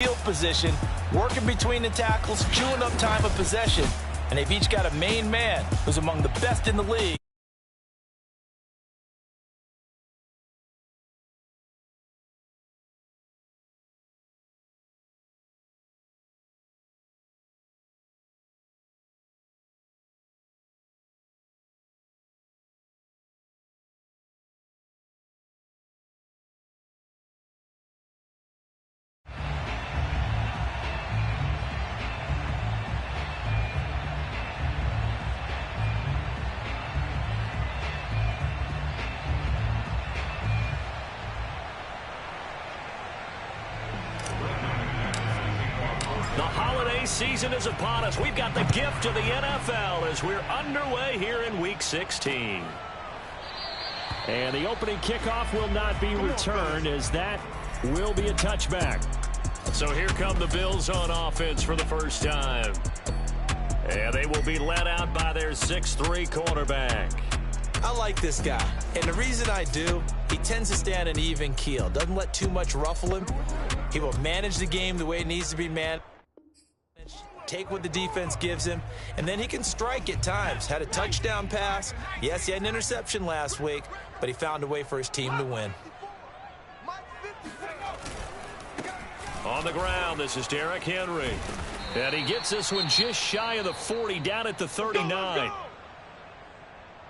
field position, working between the tackles, chewing up time of possession, and they've each got a main man who's among the best in the league. The holiday season is upon us. We've got the gift of the NFL as we're underway here in Week 16. And the opening kickoff will not be returned, as that will be a touchback. So here come the Bills on offense for the first time. And they will be led out by their 6'3" quarterback. I like this guy, and the reason I do, he tends to stay on an even keel. Doesn't let too much ruffle him. He will manage the game the way it needs to be managed. Take what the defense gives him, and then he can strike at times. Had a touchdown pass. Yes, he had an interception last week, but he found a way for his team to win. On the ground, this is Derrick Henry. And he gets this one just shy of the 40, down at the 39.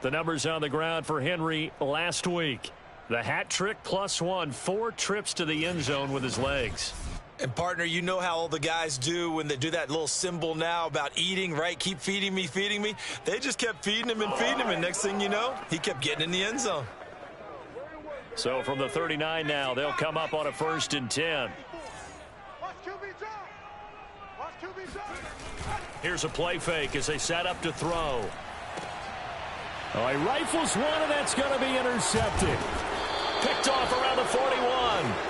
The numbers on the ground for Henry last week. The hat trick +1, 4 trips to the end zone with his legs. And, partner, you know how all the guys do when they do that little symbol now about eating, right? Keep feeding me, feeding me. They just kept feeding him and feeding him, and next thing you know, he kept getting in the end zone. So from the 39 now, they'll come up on a 1st and 10. Here's a play fake as they set up to throw. Oh, he rifles one, and that's going to be intercepted. Picked off around the 41.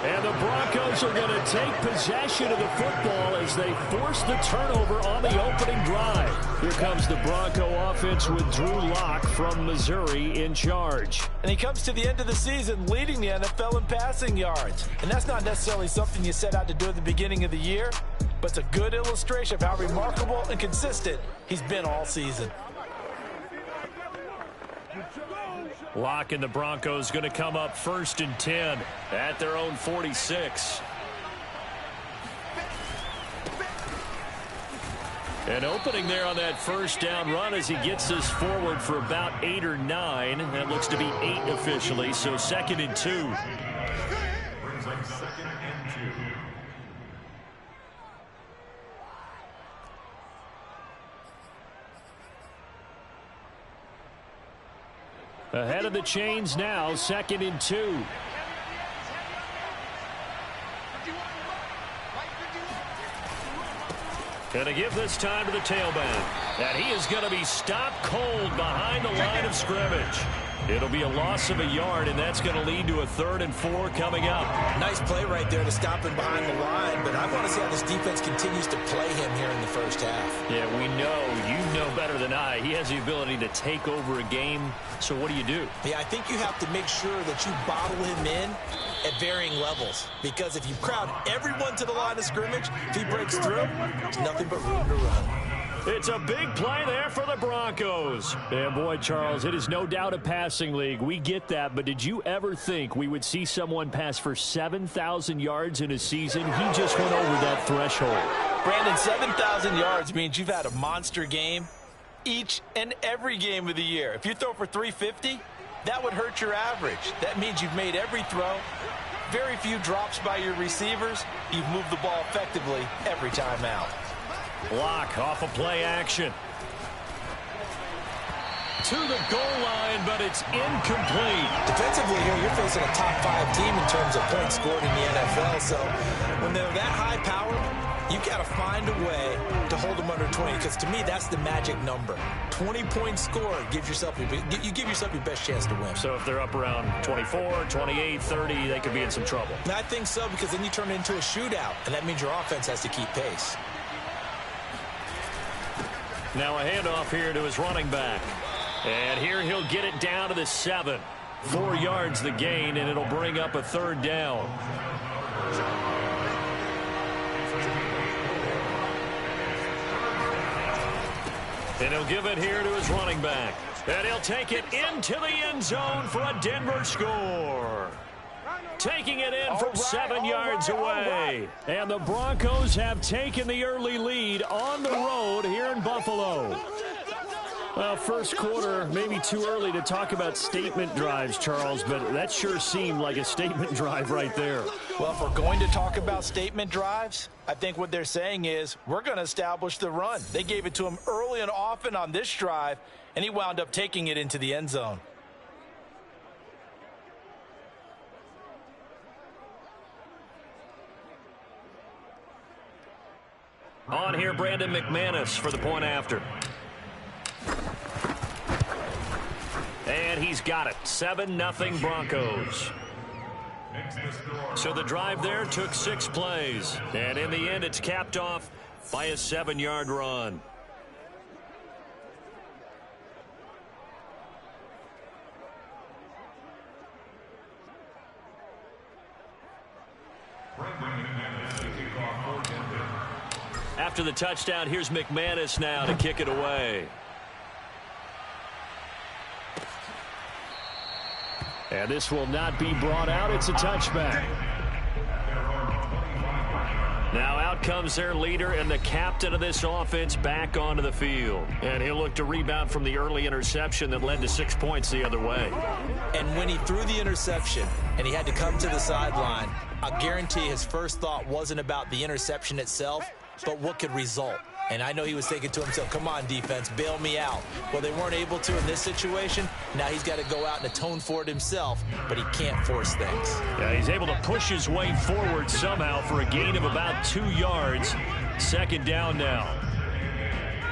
And the Broncos are going to take possession of the football as they force the turnover on the opening drive. Here comes the Bronco offense with Drew Lock from Missouri in charge. And he comes to the end of the season leading the NFL in passing yards. And that's not necessarily something you set out to do at the beginning of the year, but it's a good illustration of how remarkable and consistent he's been all season. Lock and the Broncos going to come up 1st and 10 at their own 46. An opening there on that 1st down run as he gets this forward for about 8 or 9. That looks to be 8 officially, so 2nd and 2. Ahead of the chains now, 2nd and 2. Gonna give this time to the tailback. And he is going to be stopped cold behind the line of scrimmage. It'll be a loss of a yard, and that's going to lead to a 3rd and 4 coming up. Nice play right there to stop him behind the line, but I want to see how this defense continues to play him here in the first half. Yeah, we know. You know better than I. He has the ability to take over a game, so what do? Yeah, I think you have to make sure that you bottle him in at varying levels, because if you crowd everyone to the line of scrimmage, if he breaks through, there's nothing but room to run. It's a big play there for the Broncos. And boy, Charles, it is no doubt a passing league. We get that, but did you ever think we would see someone pass for 7,000 yards in a season? He just went over that threshold. Brandon, 7,000 yards means you've had a monster game each and every game of the year. If you throw for 350, that would hurt your average. That means you've made every throw, very few drops by your receivers. You've moved the ball effectively every time out. Lock off of play action. To the goal line, but it's incomplete. Defensively here, you're facing a top 5 team in terms of points scored in the NFL. So when they're that high powered, you've got to find a way to hold them under 20, because to me, that's the magic number. 20 points scored, you give yourself your best chance to win. So if they're up around 24, 28, 30, they could be in some trouble. And I think so, because then you turn it into a shootout, and that means your offense has to keep pace. Now a handoff here to his running back. And here he'll get it down to the 7. 4 yards the gain, and it'll bring up a 3rd down. And he'll give it here to his running back. And he'll take it into the end zone for a Denver score. Taking it in from 7 yards away. And the Broncos have taken the early lead on the road here in Buffalo. Well, first quarter, maybe too early to talk about statement drives, Charles, but that sure seemed like a statement drive right there. Well, if we're going to talk about statement drives, I think what they're saying is we're going to establish the run. They gave it to him early and often on this drive, and he wound up taking it into the end zone. On here, Brandon McManus for the point after. And he's got it. 7-0 Broncos. So the drive there took 6 plays. And in the end, it's capped off by a 7-yard run. After the touchdown, here's McManus now to kick it away. And this will not be brought out. It's a touchback. Now out comes their leader and the captain of this offense back onto the field. And he'll look to rebound from the early interception that led to 6 points the other way. And when he threw the interception and he had to come to the sideline, I guarantee his first thought wasn't about the interception itself, but what could result. And I know he was thinking to himself, come on, defense, bail me out. Well, they weren't able to in this situation. Now he's got to go out and atone for it himself, but he can't force things. Yeah, he's able to push his way forward somehow for a gain of about 2 yards. 2nd down now.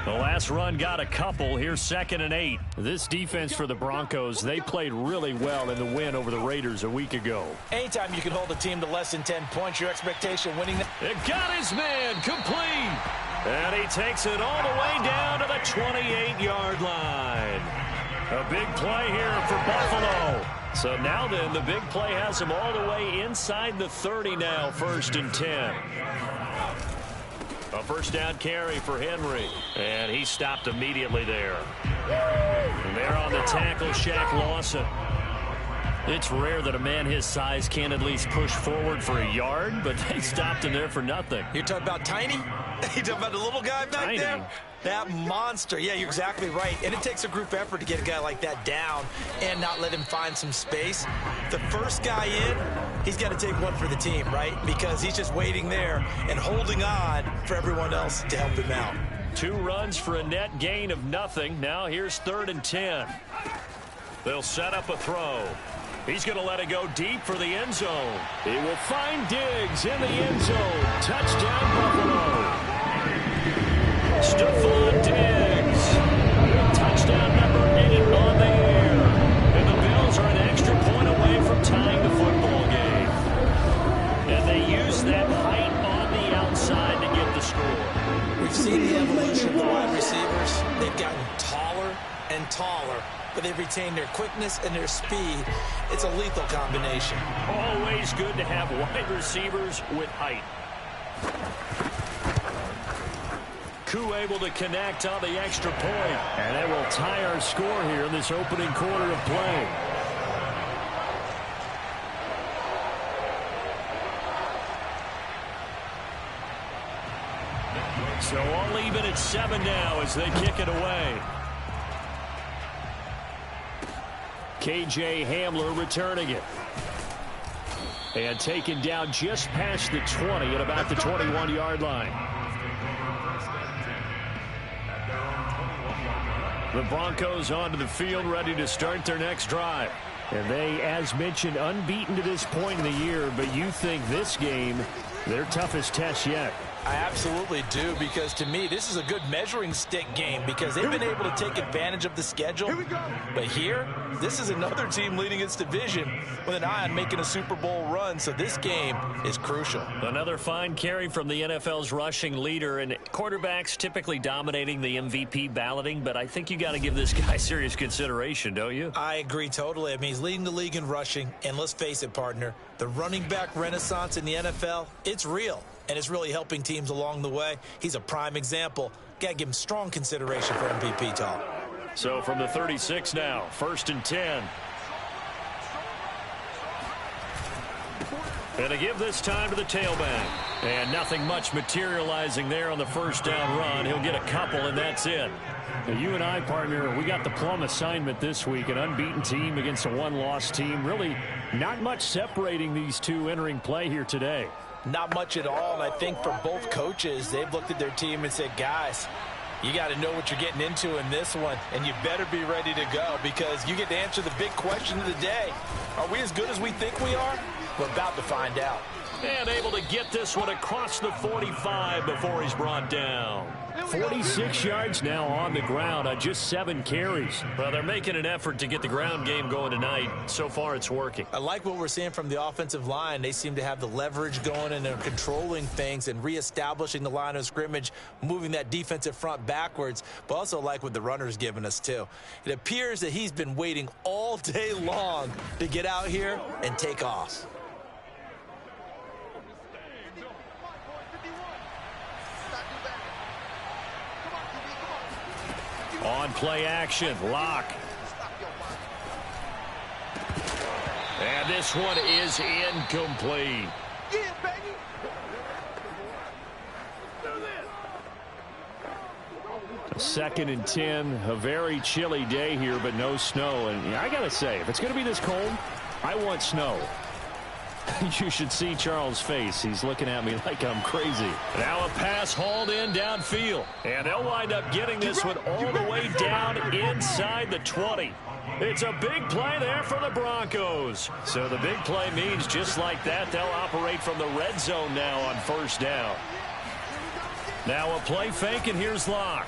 The last run got a couple. Here's 2nd and 8. This defense for the Broncos, they played really well in the win over the Raiders a week ago. Anytime you can hold a team to less than 10 points, your expectation winning. It got his man complete. And he takes it all the way down to the 28-yard line. A big play here for Buffalo. So now then, the big play has him all the way inside the 30 now, 1st and 10. A first down carry for Henry. And he stopped immediately there. And there on the tackle, Shaq Lawson. It's rare that a man his size can't at least push forward for a yard, but they stopped him there for nothing. You're talking about Tiny? You're talking about the little guy back Tiny. there? That monster. Yeah, you're exactly right. And it takes a group effort to get a guy like that down and not let him find some space. The first guy in, he's got to take one for the team, right? Because he's just waiting there and holding on for everyone else to help him out. 2 runs for a net gain of nothing. Now here's 3rd and 10. They'll set up a throw. He's going to let it go deep for the end zone. He will find Diggs in the end zone. Touchdown, Buffalo. Stephon Diggs. Touchdown number 8 on the air. And the Bills are an extra point away from tying the football game. And they use that height on the outside to get the score. We've seen the evolution of the wide receivers. They've gotten taller and taller, but they've retained their quickness and their speed. It's a lethal combination. Always good to have wide receivers with height. Koo able to connect on the extra point. And that will tie our score here in this opening quarter of play. So all even at 7 now as they kick it away. KJ Hamler returning it. And taken down just past the 20 at about the 21-yard line. The Broncos onto the field ready to start their next drive. And they, as mentioned, unbeaten to this point in the year, but you think this game, their toughest test yet. I absolutely do, because to me, this is a good measuring stick game because they've been able to take advantage of the schedule. But here, this is another team leading its division with an eye on making a Super Bowl run, so this game is crucial. Another fine carry from the NFL's rushing leader, and quarterbacks typically dominating the MVP balloting, but I think you got to give this guy serious consideration, don't you? I agree totally. I mean, he's leading the league in rushing, and let's face it, partner, the running back renaissance in the NFL, it's real. and is really helping teams along the way. He's a prime example. Got to give him strong consideration for MVP talk. So from the 36 now, 1st and 10. And to give this time to the tailback. And nothing much materializing there on the first down run. He'll get a couple, and that's it. Now, you and I, partner, we got the plum assignment this week. An unbeaten team against a one-loss team. Really not much separating these two entering play here today. Not much at all, and I think for both coaches, they've looked at their team and said, guys, you got to know what you're getting into in this one, and you better be ready to go because you get to answer the big question of the day. Are we as good as we think we are? We're about to find out. And able to get this one across the 45 before he's brought down. 46 yards now on the ground on just 7 carries. Well, they're making an effort to get the ground game going tonight. So far, it's working. I like what we're seeing from the offensive line. They seem to have the leverage going, and they're controlling things and reestablishing the line of scrimmage, moving that defensive front backwards, but also like what the runner's giving us, too. It appears that he's been waiting all day long to get out here and take off. On play action, Lock. And this one is incomplete. Yeah, baby. 2nd and 10, a very chilly day here, but no snow. And I got to say, if it's going to be this cold, I want snow. You should see Charles' face. He's looking at me like I'm crazy. Now a pass hauled in downfield. And they'll wind up getting this one all the way down inside the 20. It's a big play there for the Broncos. So the big play means just like that, they'll operate from the red zone now on 1st down. Now a play fake, and here's Locke.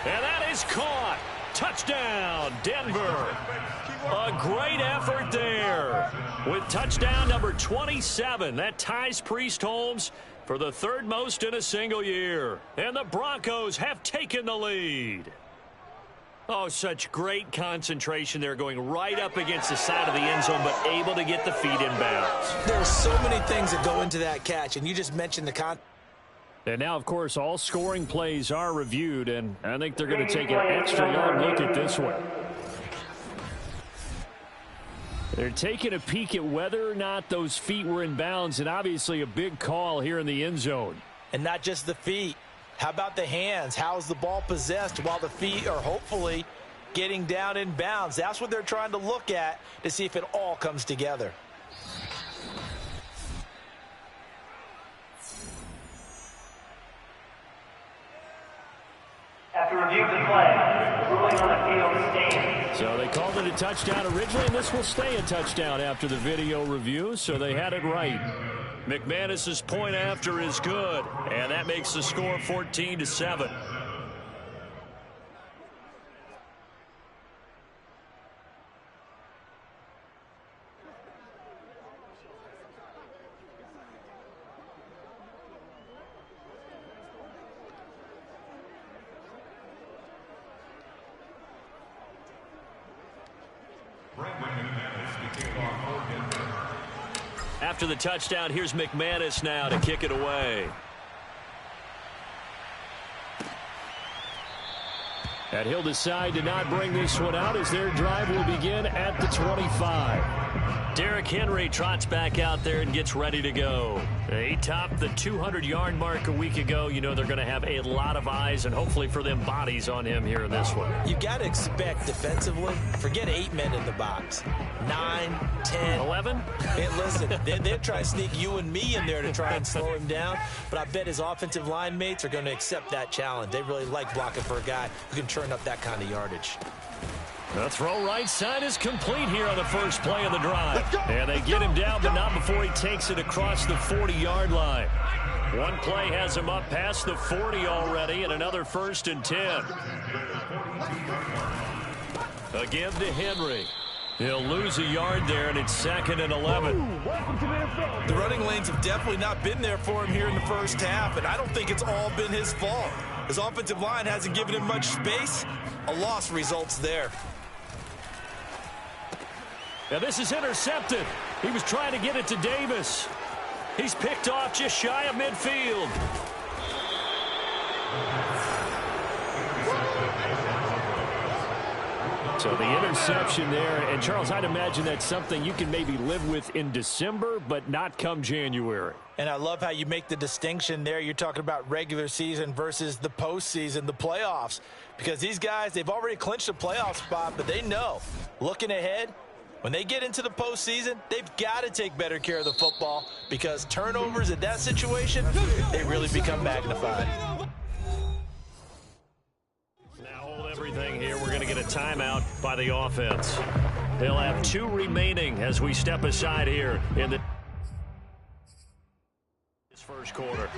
And that is caught. Touchdown, Denver. A great effort there. With touchdown number 27, that ties Priest Holmes for the 3rd most in a single year. And the Broncos have taken the lead. Oh, such great concentration there, going right up against the side of the end zone, but able to get the feet in bounds. There's so many things that go into that catch, and you just mentioned the And now, of course, all scoring plays are reviewed, and I think they're going to take an extra long look at this one. They're taking a peek at whether or not those feet were in bounds, and obviously a big call here in the end zone. And not just the feet. How about the hands? How's the ball possessed while the feet are hopefully getting down in bounds? That's what they're trying to look at to see if it all comes together. After review of the play, ruling on the field stands. So they called it a touchdown originally, and this will stay a touchdown after the video review, so they had it right. McManus's point after is good, and that makes the score 14-7. After the touchdown, here's McManus now to kick it away. And he'll decide to not bring this one out as their drive will begin at the 25. Derrick Henry trots back out there and gets ready to go. He topped the 200-yard mark a week ago. You know they're going to have a lot of eyes and hopefully for them bodies on him here in this one. You got to expect defensively, forget 8 men in the box. 9, 10, 11? Hey, listen, they'll try to sneak you and me in there to try and slow him down, but I bet his offensive line mates are going to accept that challenge. They really like blocking for a guy who can turn up that kind of yardage. The throw right side is complete here on the first play of the drive. And they get him down, but not before he takes it across the 40-yard line. One play has him up past the 40 already, and another 1st and 10. A give to Henry. He'll lose a yard there, and it's 2nd and 11. The running lanes have definitely not been there for him here in the first half, and I don't think it's all been his fault. His offensive line hasn't given him much space. A loss results there. Now this is intercepted. He was trying to get it to Davis. He's picked off just shy of midfield. So the interception there, and Charles, I'd imagine that's something you can maybe live with in December, but not come January. And I love how you make the distinction there. You're talking about regular season versus the postseason, the playoffs. Because these guys, they've already clinched a playoff spot, but they know, looking ahead, when they get into the postseason, they've got to take better care of the football because turnovers in that situation, they really become magnified. Everything here. We're going to get a timeout by the offense. They'll have 2 remaining as we step aside here in this first quarter.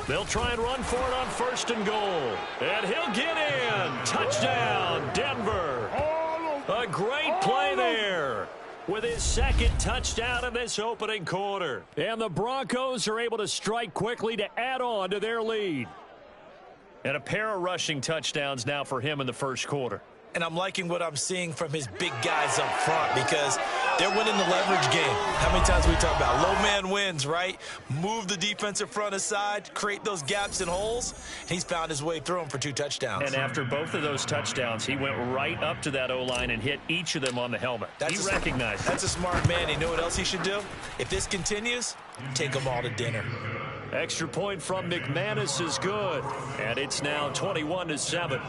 They'll try and run for it on 1st and goal. And he'll get in. Touchdown, Denver. A great play there with his 2nd touchdown in this opening quarter. And the Broncos are able to strike quickly to add on to their lead. And a pair of rushing touchdowns now for him in the first quarter. And I'm liking what I'm seeing from his big guys up front because they're winning the leverage game. How many times we talk about low man wins, right? Move the defensive front aside, create those gaps and holes. He's found his way through them for 2 touchdowns. And after both of those touchdowns, he went right up to that O-line and hit each of them on the helmet. He recognized it. That's a smart man. You know what else he should do? If this continues, take them all to dinner. Extra point from McManus is good. And it's now 21-7.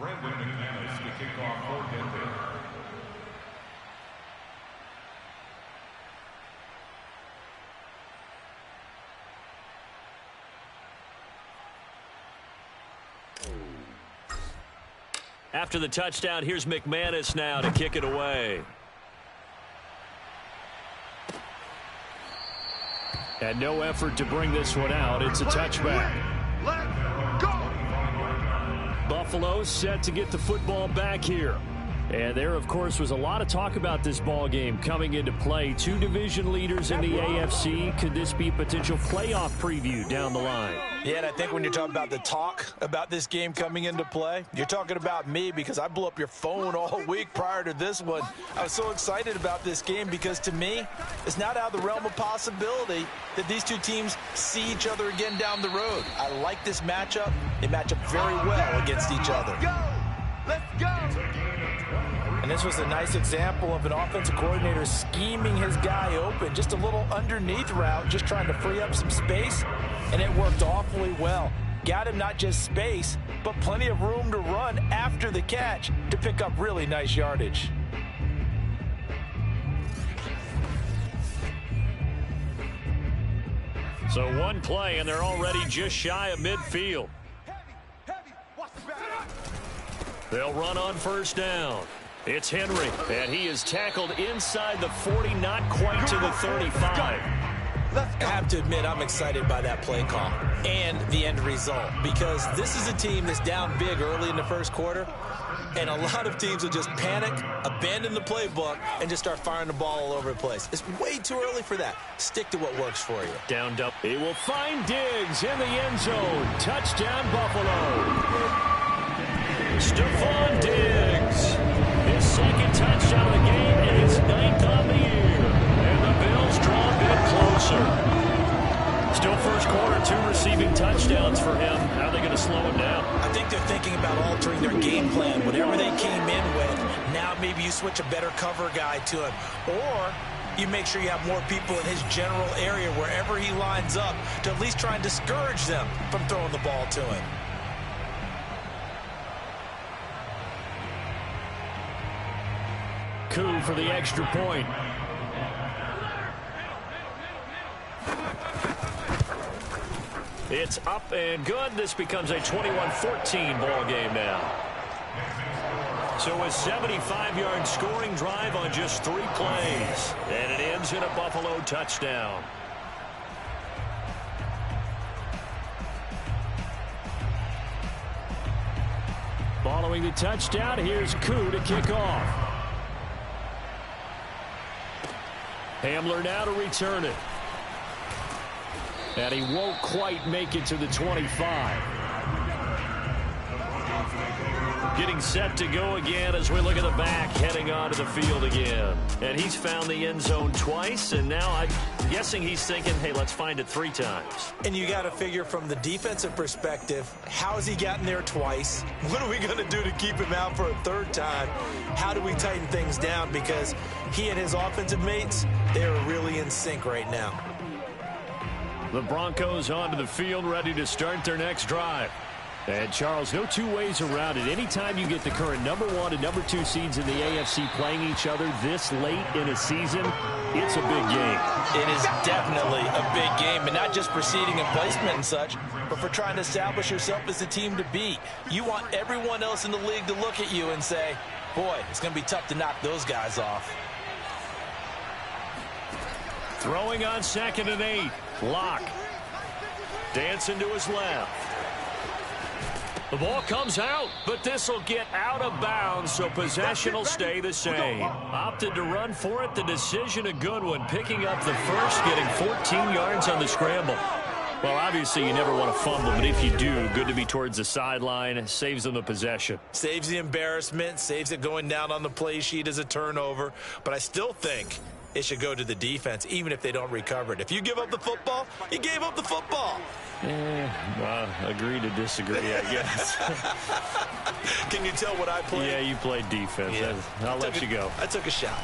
Brandon McManus to kick off for Denver. After the touchdown, here's McManus now to kick it away. And no effort to bring this one out. It's a touchback. Buffalo set to get the football back here. And there, of course, was a lot of talk about this ball game coming into play. 2 division leaders in the AFC. Could this be a potential playoff preview down the line? Yeah, and I think when you're talking about the talk about this game coming into play, you're talking about me because I blew up your phone all week prior to this one. I was so excited about this game because, to me, it's not out of the realm of possibility that these 2 teams see each other again down the road. I like this matchup. They match up very well against each other. Let's go! And this was a nice example of an offensive coordinator scheming his guy open. Just a little underneath route, just trying to free up some space, and it worked awfully well. Got him not just space, but plenty of room to run after the catch to pick up really nice yardage. So 1 play, and they're already just shy of midfield. They'll run on 1st down. It's Henry, and he is tackled inside the 40, not quite to the 35. I have to admit, I'm excited by that play call and the end result because this is a team that's down big early in the first quarter, and a lot of teams will just panic, abandon the playbook, and just start firing the ball all over the place. It's way too early for that. Stick to what works for you. Downed up. He will find Diggs in the end zone. Touchdown, Buffalo. Stephon Diggs, his 2nd touchdown of the game and his 9th on the year. And the Bills draw a bit closer. Still first quarter, 2 receiving touchdowns for him. How are they going to slow him down? I think they're thinking about altering their game plan. Whatever they came in with, now maybe you switch a better cover guy to him. Or you make sure you have more people in his general area wherever he lines up to at least try and discourage them from throwing the ball to him. coup for the extra point. It's up and good. This becomes a 21-14 ball game now. So a 75-yard scoring drive on just 3 plays. And it ends in a Buffalo touchdown. Following the touchdown, here's Koo to kick off. Hamler now to return it. And he won't quite make it to the 25. Getting set to go again as we look at the back, heading onto the field again. And he's found the end zone twice, and now I'm guessing he's thinking, hey, let's find it 3 times. And you got to figure from the defensive perspective, how has he gotten there twice? What are we going to do to keep him out for a 3rd time? How do we tighten things down? Because he and his offensive mates, they're really in sync right now. The Broncos onto the field, ready to start their next drive. And, Charles, no 2 ways around it. Anytime you get the current #1 and #2 seeds in the AFC playing each other this late in a season, it's a big game. It is definitely a big game, but not just for seeding and placement and such, but for trying to establish yourself as a team to beat. You want everyone else in the league to look at you and say, boy, it's going to be tough to knock those guys off. Throwing on 2nd and 8. Lock. Dancing to his left. The ball comes out, but this will get out of bounds, so possession will stay the same. Opted to run for it. The decision a good one. Picking up the first, getting 14 yards on the scramble. Well, obviously you never want to fumble, but if you do, good to be towards the sideline. Saves them the possession. Saves the embarrassment, saves it going down on the play sheet as a turnover. But I still think it should go to the defense, even if they don't recover it. If you give up the football, you gave up the football. Agree to disagree, I guess. Can you tell what I played? Yeah, you played defense. Yeah. I'll let you go. I took a shot.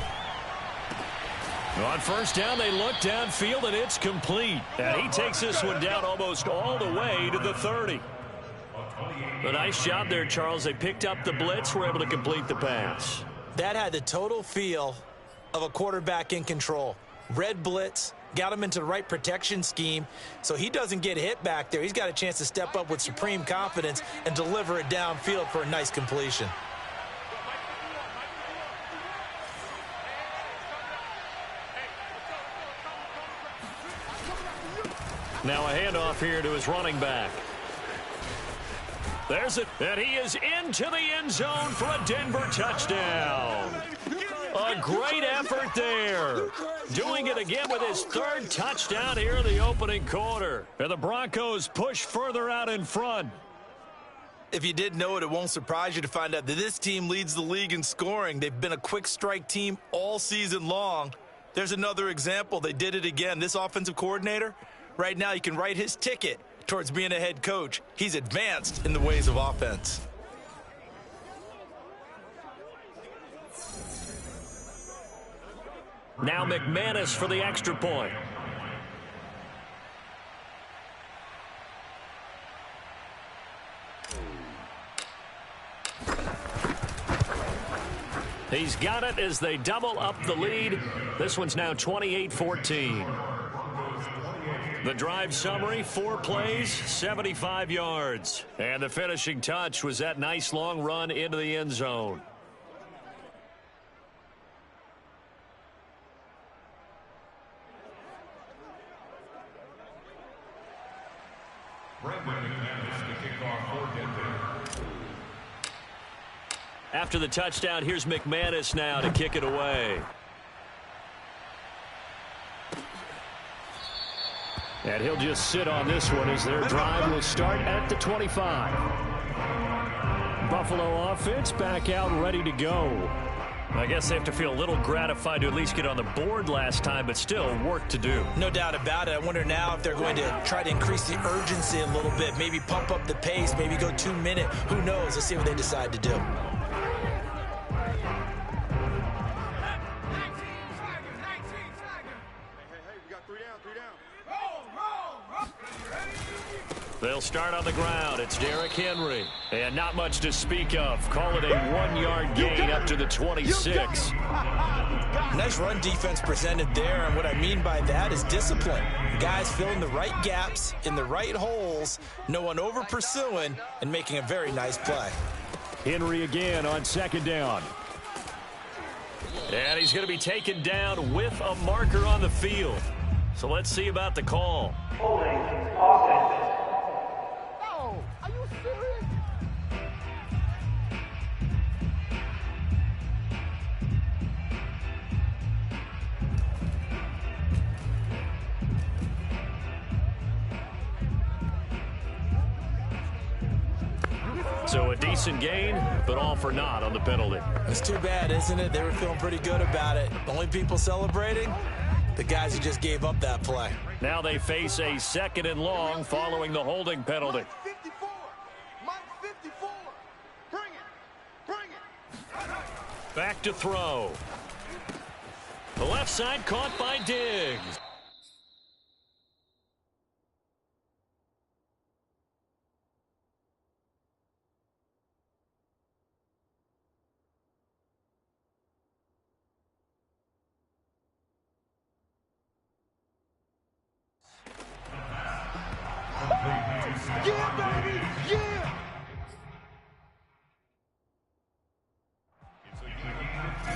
On 1st down, they look downfield, and it's complete. And he takes this one down almost all the way to the 30. A nice job there, Charles. They picked up the blitz, were able to complete the pass. That had the total feel of a quarterback in control. Red blitz, got him into the right protection scheme, so he doesn't get hit back there. He's got a chance to step up with supreme confidence and deliver it downfield for a nice completion. Now a handoff here to his running back. There's it, and he is into the end zone for a Denver touchdown. A great effort there. Doing it again with his 3rd touchdown here in the opening quarter. And the Broncos push further out in front. If you didn't know it, it won't surprise you to find out that this team leads the league in scoring. They've been a quick strike team all season long. There's another example. They did it again. This offensive coordinator, right now you can write his ticket towards being a head coach. He's advanced in the ways of offense. Now McManus for the extra point. He's got it as they double up the lead. This one's now 28-14. The drive summary, 4 plays, 75 yards. And the finishing touch was that nice long run into the end zone. After the touchdown, here's McManus now to kick it away. And he'll just sit on this one as their drive will start at the 25. Buffalo offense back out ready to go. I guess they have to feel a little gratified to at least get on the board last time, but still work to do. No doubt about it. I wonder now if they're going to try to increase the urgency a little bit, maybe pump up the pace, maybe go 2-minute. Who knows? Let's see what they decide to do. They'll start on the ground. It's Derrick Henry. And not much to speak of. Call it a 1-yard gain up to the 26. Nice run defense presented there, and what I mean by that is discipline. Guys filling the right gaps in the right holes, no one over pursuing, and making a very nice play. Henry again on second down. And he's going to be taken down with a marker on the field. So let's see about the call. Holding offense. Oh, are you serious? So a decent gain, but all for naught on the penalty. It's too bad, isn't it? They were feeling pretty good about it. The only people celebrating, the guys who just gave up that play. Now they face a 2nd and long following the holding penalty. 54. Mike 54. Bring it. Bring it. Back to throw. The left side caught by Diggs. Yeah, baby. Yeah.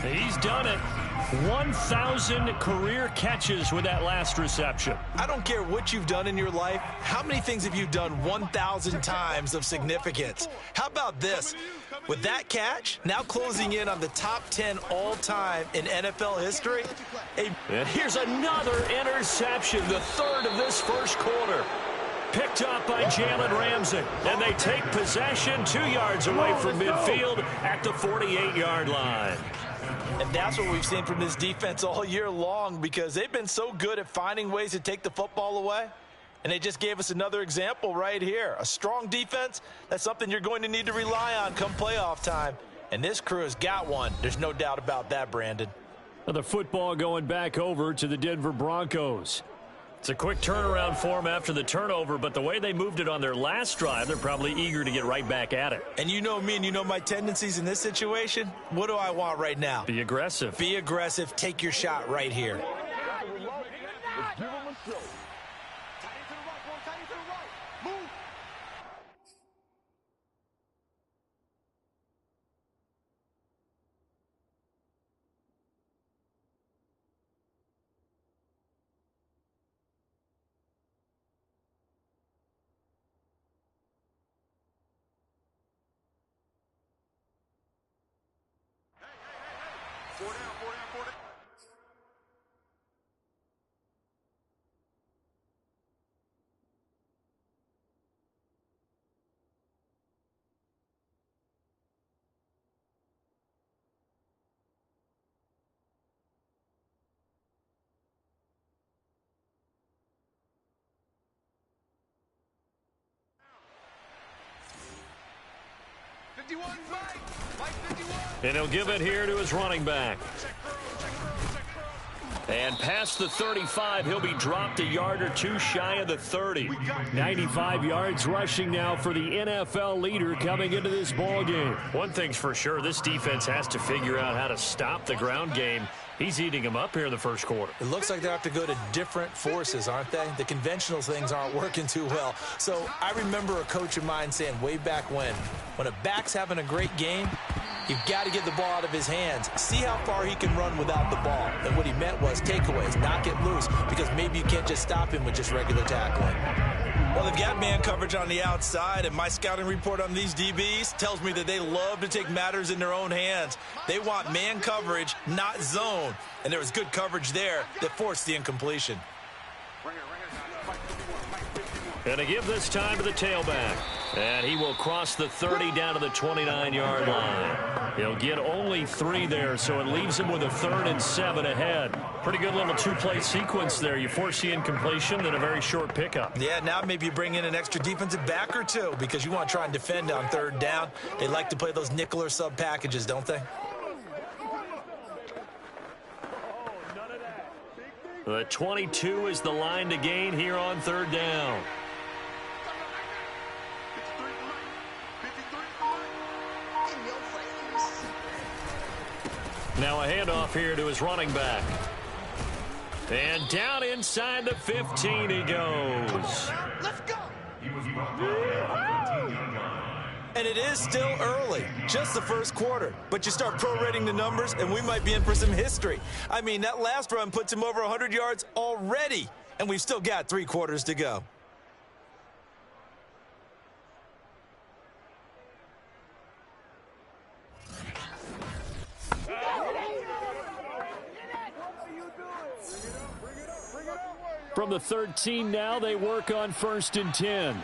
He's done it. 1,000 career catches with that last reception. I don't care what you've done in your life. How many things have you done 1,000 times of significance? How about this? With that catch, now closing in on the top 10 all-time in NFL history. And here's another interception, the 3rd of this first quarter. Picked up by Jalen Ramsey. And they take possession 2 yards away from midfield at the 48-yard line. And that's what we've seen from this defense all year long, because they've been so good at finding ways to take the football away. And they just gave us another example right here. A strong defense, that's something you're going to need to rely on come playoff time. And this crew has got one. There's no doubt about that, Brandon. The football going back over to the Denver Broncos. It's a quick turnaround for them after the turnover, but the way they moved it on their last drive, they're probably eager to get right back at it. And you know me and you know my tendencies in this situation. What do I want right now? Be aggressive. Be aggressive. Take your shot right here. And he'll give it here to his running back. And past the 35, he'll be dropped a yard or two shy of the 30. 95 yards rushing now for the NFL leader coming into this ball game. One thing's for sure, this defense has to figure out how to stop the ground game. He's eating them up here in the first quarter. It looks like they have to go to different forces, aren't they? The conventional things aren't working too well. So I remember a coach of mine saying way back when a back's having a great game, you've got to get the ball out of his hands. See how far he can run without the ball. And what he meant was takeaways, not get loose, because maybe you can't just stop him with just regular tackling. Well, they've got man coverage on the outside, and my scouting report on these DBs tells me that they love to take matters in their own hands. They want man coverage, not zone. And there was good coverage there that forced the incompletion. And to give this time to the tailback. And he will cross the 30 down to the 29-yard line. He'll get only 3 there, so it leaves him with a 3rd and 7 ahead. Pretty good little 2-play sequence there. You force the incompletion, then a very short pickup. Yeah, now maybe you bring in an extra defensive back or two because you want to try and defend on 3rd down. They like to play those nickel or sub packages, don't they? The 22 is the line to gain here on 3rd down. Now a handoff here to his running back. And down inside the 15 he goes. Let's go. And it is still early, just the first quarter. But you start prorating the numbers, and we might be in for some history. I mean, that last run puts him over 100 yards already, and we've still got 3 quarters to go. From the 13 now, they work on 1st and 10.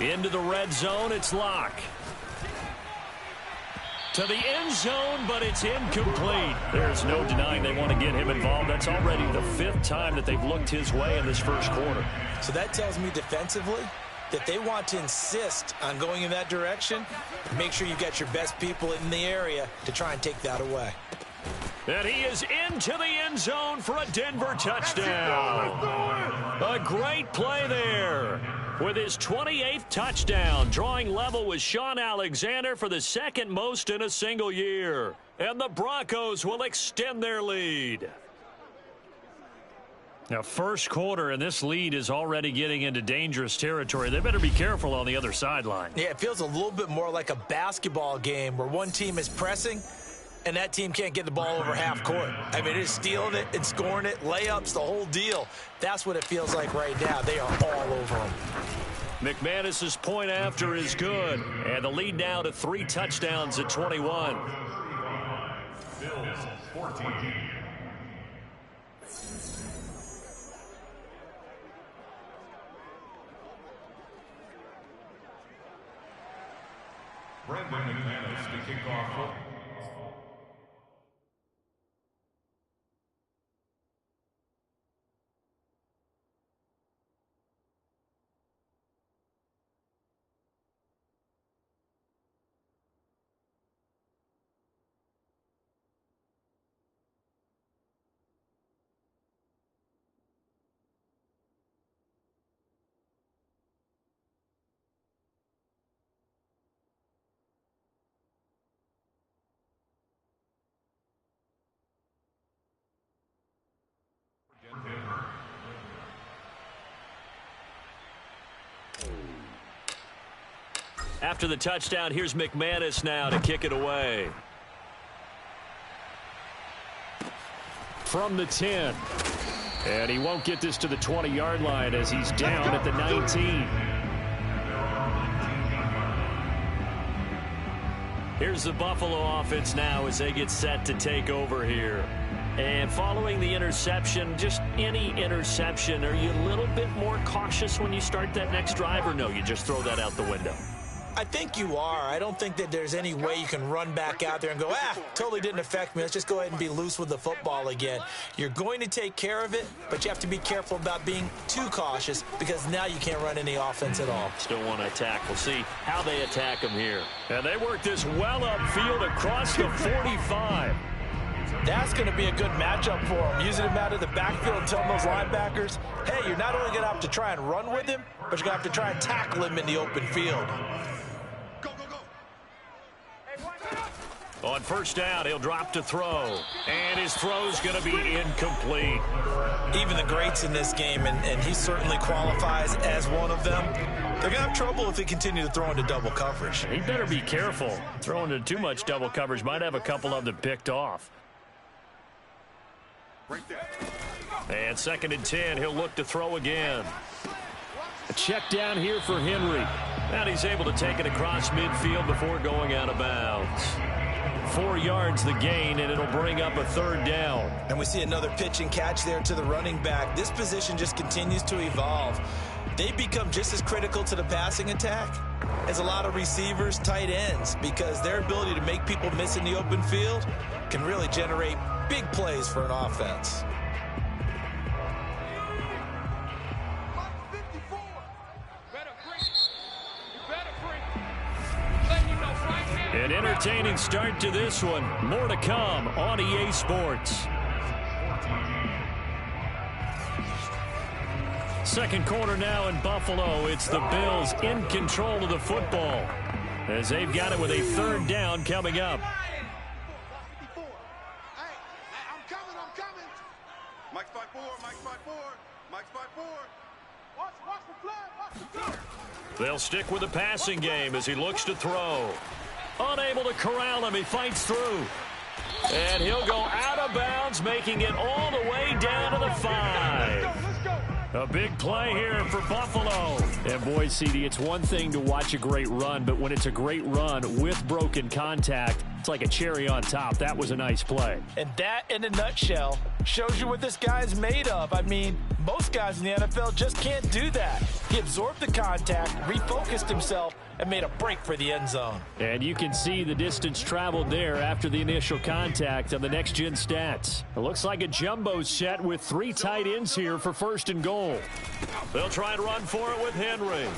Into the red zone, it's Locke. To the end zone, but it's incomplete. There's no denying they want to get him involved. That's already the 5th time that they've looked his way in this first quarter. So that tells me defensively that they want to insist on going in that direction. Make sure you've got your best people in the area to try and take that away. And he is into the end zone for a Denver touchdown. A great play there. With his 28th touchdown, drawing level with Sean Alexander for the 2nd most in a single year. And the Broncos will extend their lead. Now, first quarter, and this lead is already getting into dangerous territory. They better be careful on the other sideline. Yeah, it feels a little bit more like a basketball game where one team is pressing and that team can't get the ball over half court. I mean, it's stealing it and scoring it, layups, the whole deal. That's what it feels like right now. They are all over them. McManus's point after is good. And the lead now to 3 touchdowns at 21. Bills 14. Brendan McManus to kick off football. After the touchdown, here's McManus now to kick it away. From the 10. And he won't get this to the 20-yard line as he's down at the 19. Here's the Buffalo offense now as they get set to take over here. And following the interception, just any interception, are you a little bit more cautious when you start that next drive, or no, you just throw that out the window? I think you are. I don't think that there's any way you can run back out there and go, totally didn't affect me. Let's just go ahead and be loose with the football again. You're going to take care of it, but you have to be careful about being too cautious because now you can't run any offense at all. Still want to attack. We'll see how they attack him here. And they work this well upfield across the 45. That's going to be a good matchup for him. Using him out of the backfield, telling those linebackers, hey, you're not only going to have to try and run with him, but you're going to have to try and tackle him in the open field. On first down, he'll drop to throw. And his throw's going to be incomplete. Even the greats in this game, and he certainly qualifies as one of them, they're going to have trouble if they continue to throw into double coverage. He better be careful. Throwing into too much double coverage might have a couple of them picked off. And 2nd and 10, he'll look to throw again. A check down here for Henry. And he's able to take it across midfield before going out of bounds. 4 yards the gain, and it'll bring up a 3rd down. And we see another pitch and catch there to the running back. This position just continues to evolve. They become just as critical to the passing attack as a lot of receivers, tight ends, because their ability to make people miss in the open field can really generate big plays for an offense. An entertaining start to this one. More to come on EA Sports. Second quarter now in Buffalo. It's the Bills in control of the football as they've got it with a 3rd down coming up. Watch the flag. Watch the flag. They'll stick with the passing game as he looks to throw. Unable to corral him. He fights through. And he'll go out of bounds, making it all the way down to the 5. Let's go. A big play here for Buffalo. And boy, CD, it's one thing to watch a great run, but when it's a great run with broken contact, it's like a cherry on top. That was a nice play. And that, in a nutshell, shows you what this guy's made of. I mean, most guys in the NFL just can't do that. He absorbed the contact, refocused himself, and made a break for the end zone. And you can see the distance traveled there after the initial contact on the next-gen stats. It looks like a jumbo set with 3 tight ends here for 1st and goal. They'll try and run for it with Henry.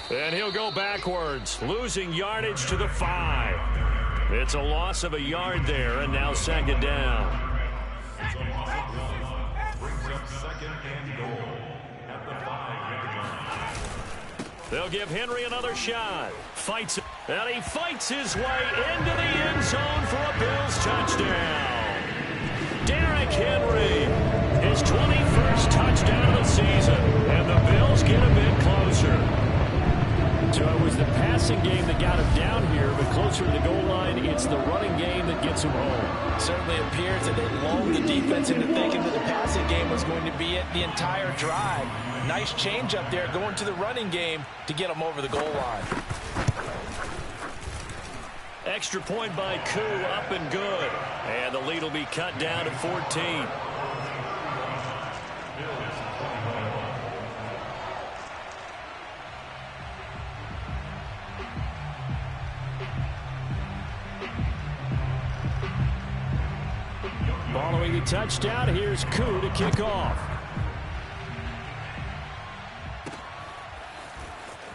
And he'll go backwards, losing yardage to the 5. It's a loss of a yard there, and now 2nd down. Brings up 2nd and goal at the 5-yard line. They'll give Henry another shot. Fights, and he fights his way into the end zone for a Bills touchdown. Derrick Henry, his 21st touchdown of the season, and the Bills get a bit closer. So it was the passing game that got him down here, but closer to the goal line, it's the running game that gets him home. It certainly appears that they lulled the defense into thinking that the passing game was going to be it the entire drive. Nice change up there going to the running game to get him over the goal line. Extra point by Koo, up and good. And the lead will be cut down to 14. Following the touchdown, here's Koo to kick off.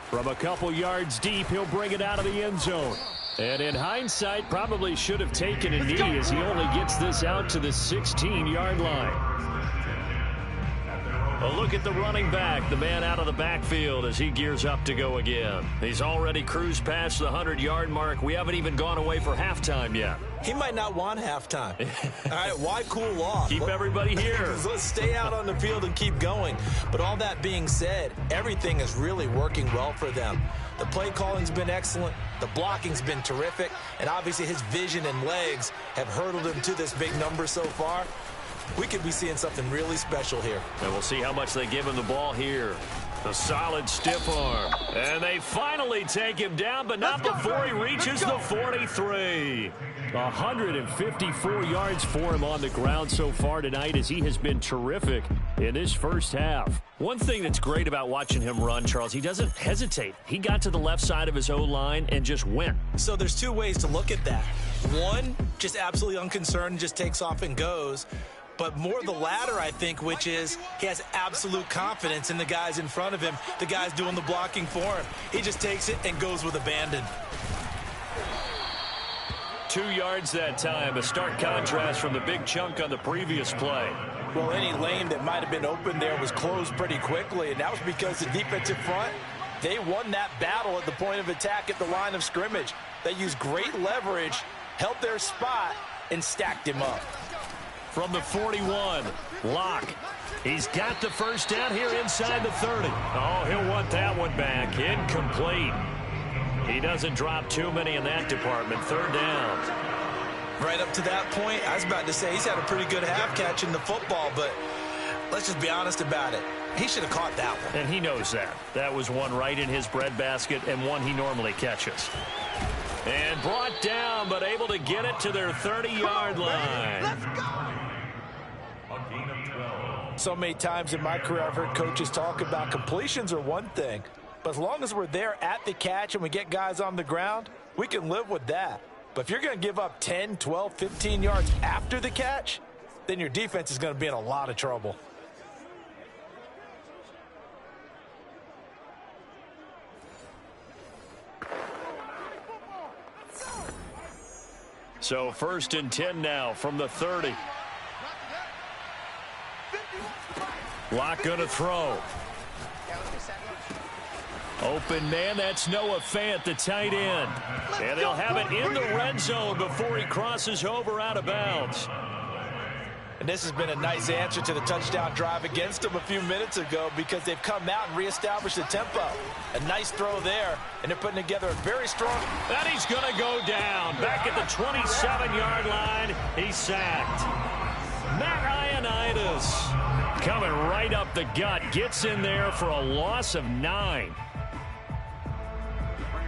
From a couple yards deep, he'll bring it out of the end zone. And in hindsight, probably should have taken a knee as he only gets this out to the 16-yard line. A look at the running back, the man out of the backfield as he gears up to go again. He's already cruised past the 100-yard mark. We haven't even gone away for halftime yet. He might not want halftime. All right, why cool off? Keep everybody here. Let's stay out on the field and keep going. But all that being said, everything is really working well for them. The play calling's been excellent. The blocking's been terrific. And obviously his vision and legs have hurdled him to this big number so far. We could be seeing something really special here. And we'll see how much they give him the ball here. A solid stiff arm. And they finally take him down, but not before he reaches the 43. 154 yards for him on the ground so far tonight as he has been terrific in this first half. One thing that's great about watching him run, Charles, he doesn't hesitate. He got to the left side of his O-line and just went. So there's 2 ways to look at that. One, just absolutely unconcerned, just takes off and goes. But more the latter, I think, which is he has absolute confidence in the guys in front of him, the guys doing the blocking for him. He just takes it and goes with abandon. 2 yards that time, a stark contrast from the big chunk on the previous play. Well, any lane that might have been open there was closed pretty quickly, and that was because the defensive front, they won that battle at the point of attack at the line of scrimmage. They used great leverage, held their spot, and stacked him up. From the 41, Locke. He's got the first down here inside the 30. Oh, he'll want that one back. Incomplete. He doesn't drop too many in that department. 3rd down. Right up to that point, I was about to say he's had a pretty good half catching the football, but let's just be honest about it. He should have caught that one. And he knows that. That was one right in his breadbasket and one he normally catches. And brought down, but able to get it to their 30-yard line. Let's go. A gain of 12. So many times in my career, I've heard coaches talk about completions are one thing, but as long as we're there at the catch and we get guys on the ground, we can live with that. But if you're going to give up 10, 12, 15 yards after the catch, then your defense is going to be in a lot of trouble. So 1st and 10 now from the 30. Locke going to throw. Open man, that's Noah Fant, the tight end. And they'll have it in the red zone before he crosses over out of bounds. And this has been a nice answer to the touchdown drive against them a few minutes ago because they've come out and reestablished the tempo. A nice throw there, and they're putting together a very strong... And he's going to go down. Back at the 27-yard line, he's sacked. Matt Ioannidis coming right up the gut. Gets in there for a loss of 9.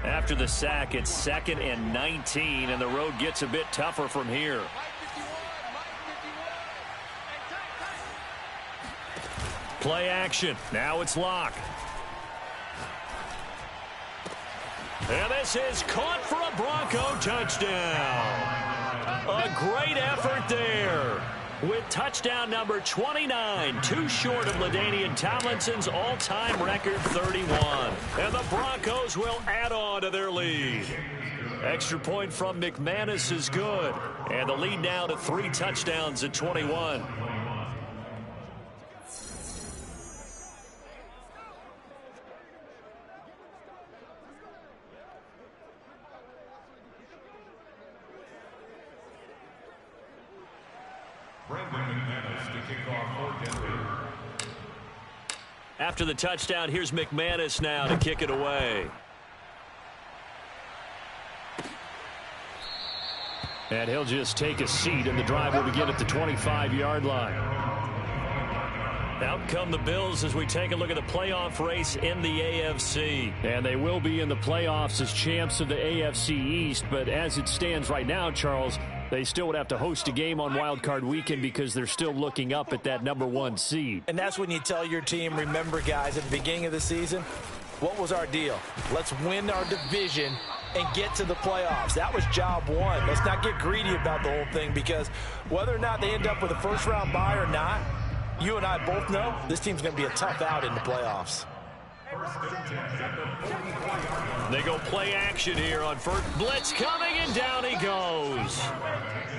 After the sack, it's 2nd and 19, and the road gets a bit tougher from here. Play action. Now it's Locke. And this is caught for a Bronco touchdown. A great effort there. With touchdown number 29, too short of LaDainian Tomlinson's all-time record 31. And the Broncos will add on to their lead. Extra point from McManus is good. And the lead now to 3 touchdowns at 21. After the touchdown, here's McManus now to kick it away. And he'll just take a seat, and the drive will begin at the 25-yard line. Out come the Bills as we take a look at the playoff race in the AFC. And they will be in the playoffs as champs of the AFC East. But as it stands right now, Charles, they still would have to host a game on Wild Card Weekend because they're still looking up at that #1 seed. And that's when you tell your team, remember, guys, at the beginning of the season, what was our deal? Let's win our division and get to the playoffs. That was job one. Let's not get greedy about the whole thing because whether or not they end up with a first-round bye or not, you and I both know this team's going to be a tough out in the playoffs. They go play action here on first. Blitz coming, and down he goes.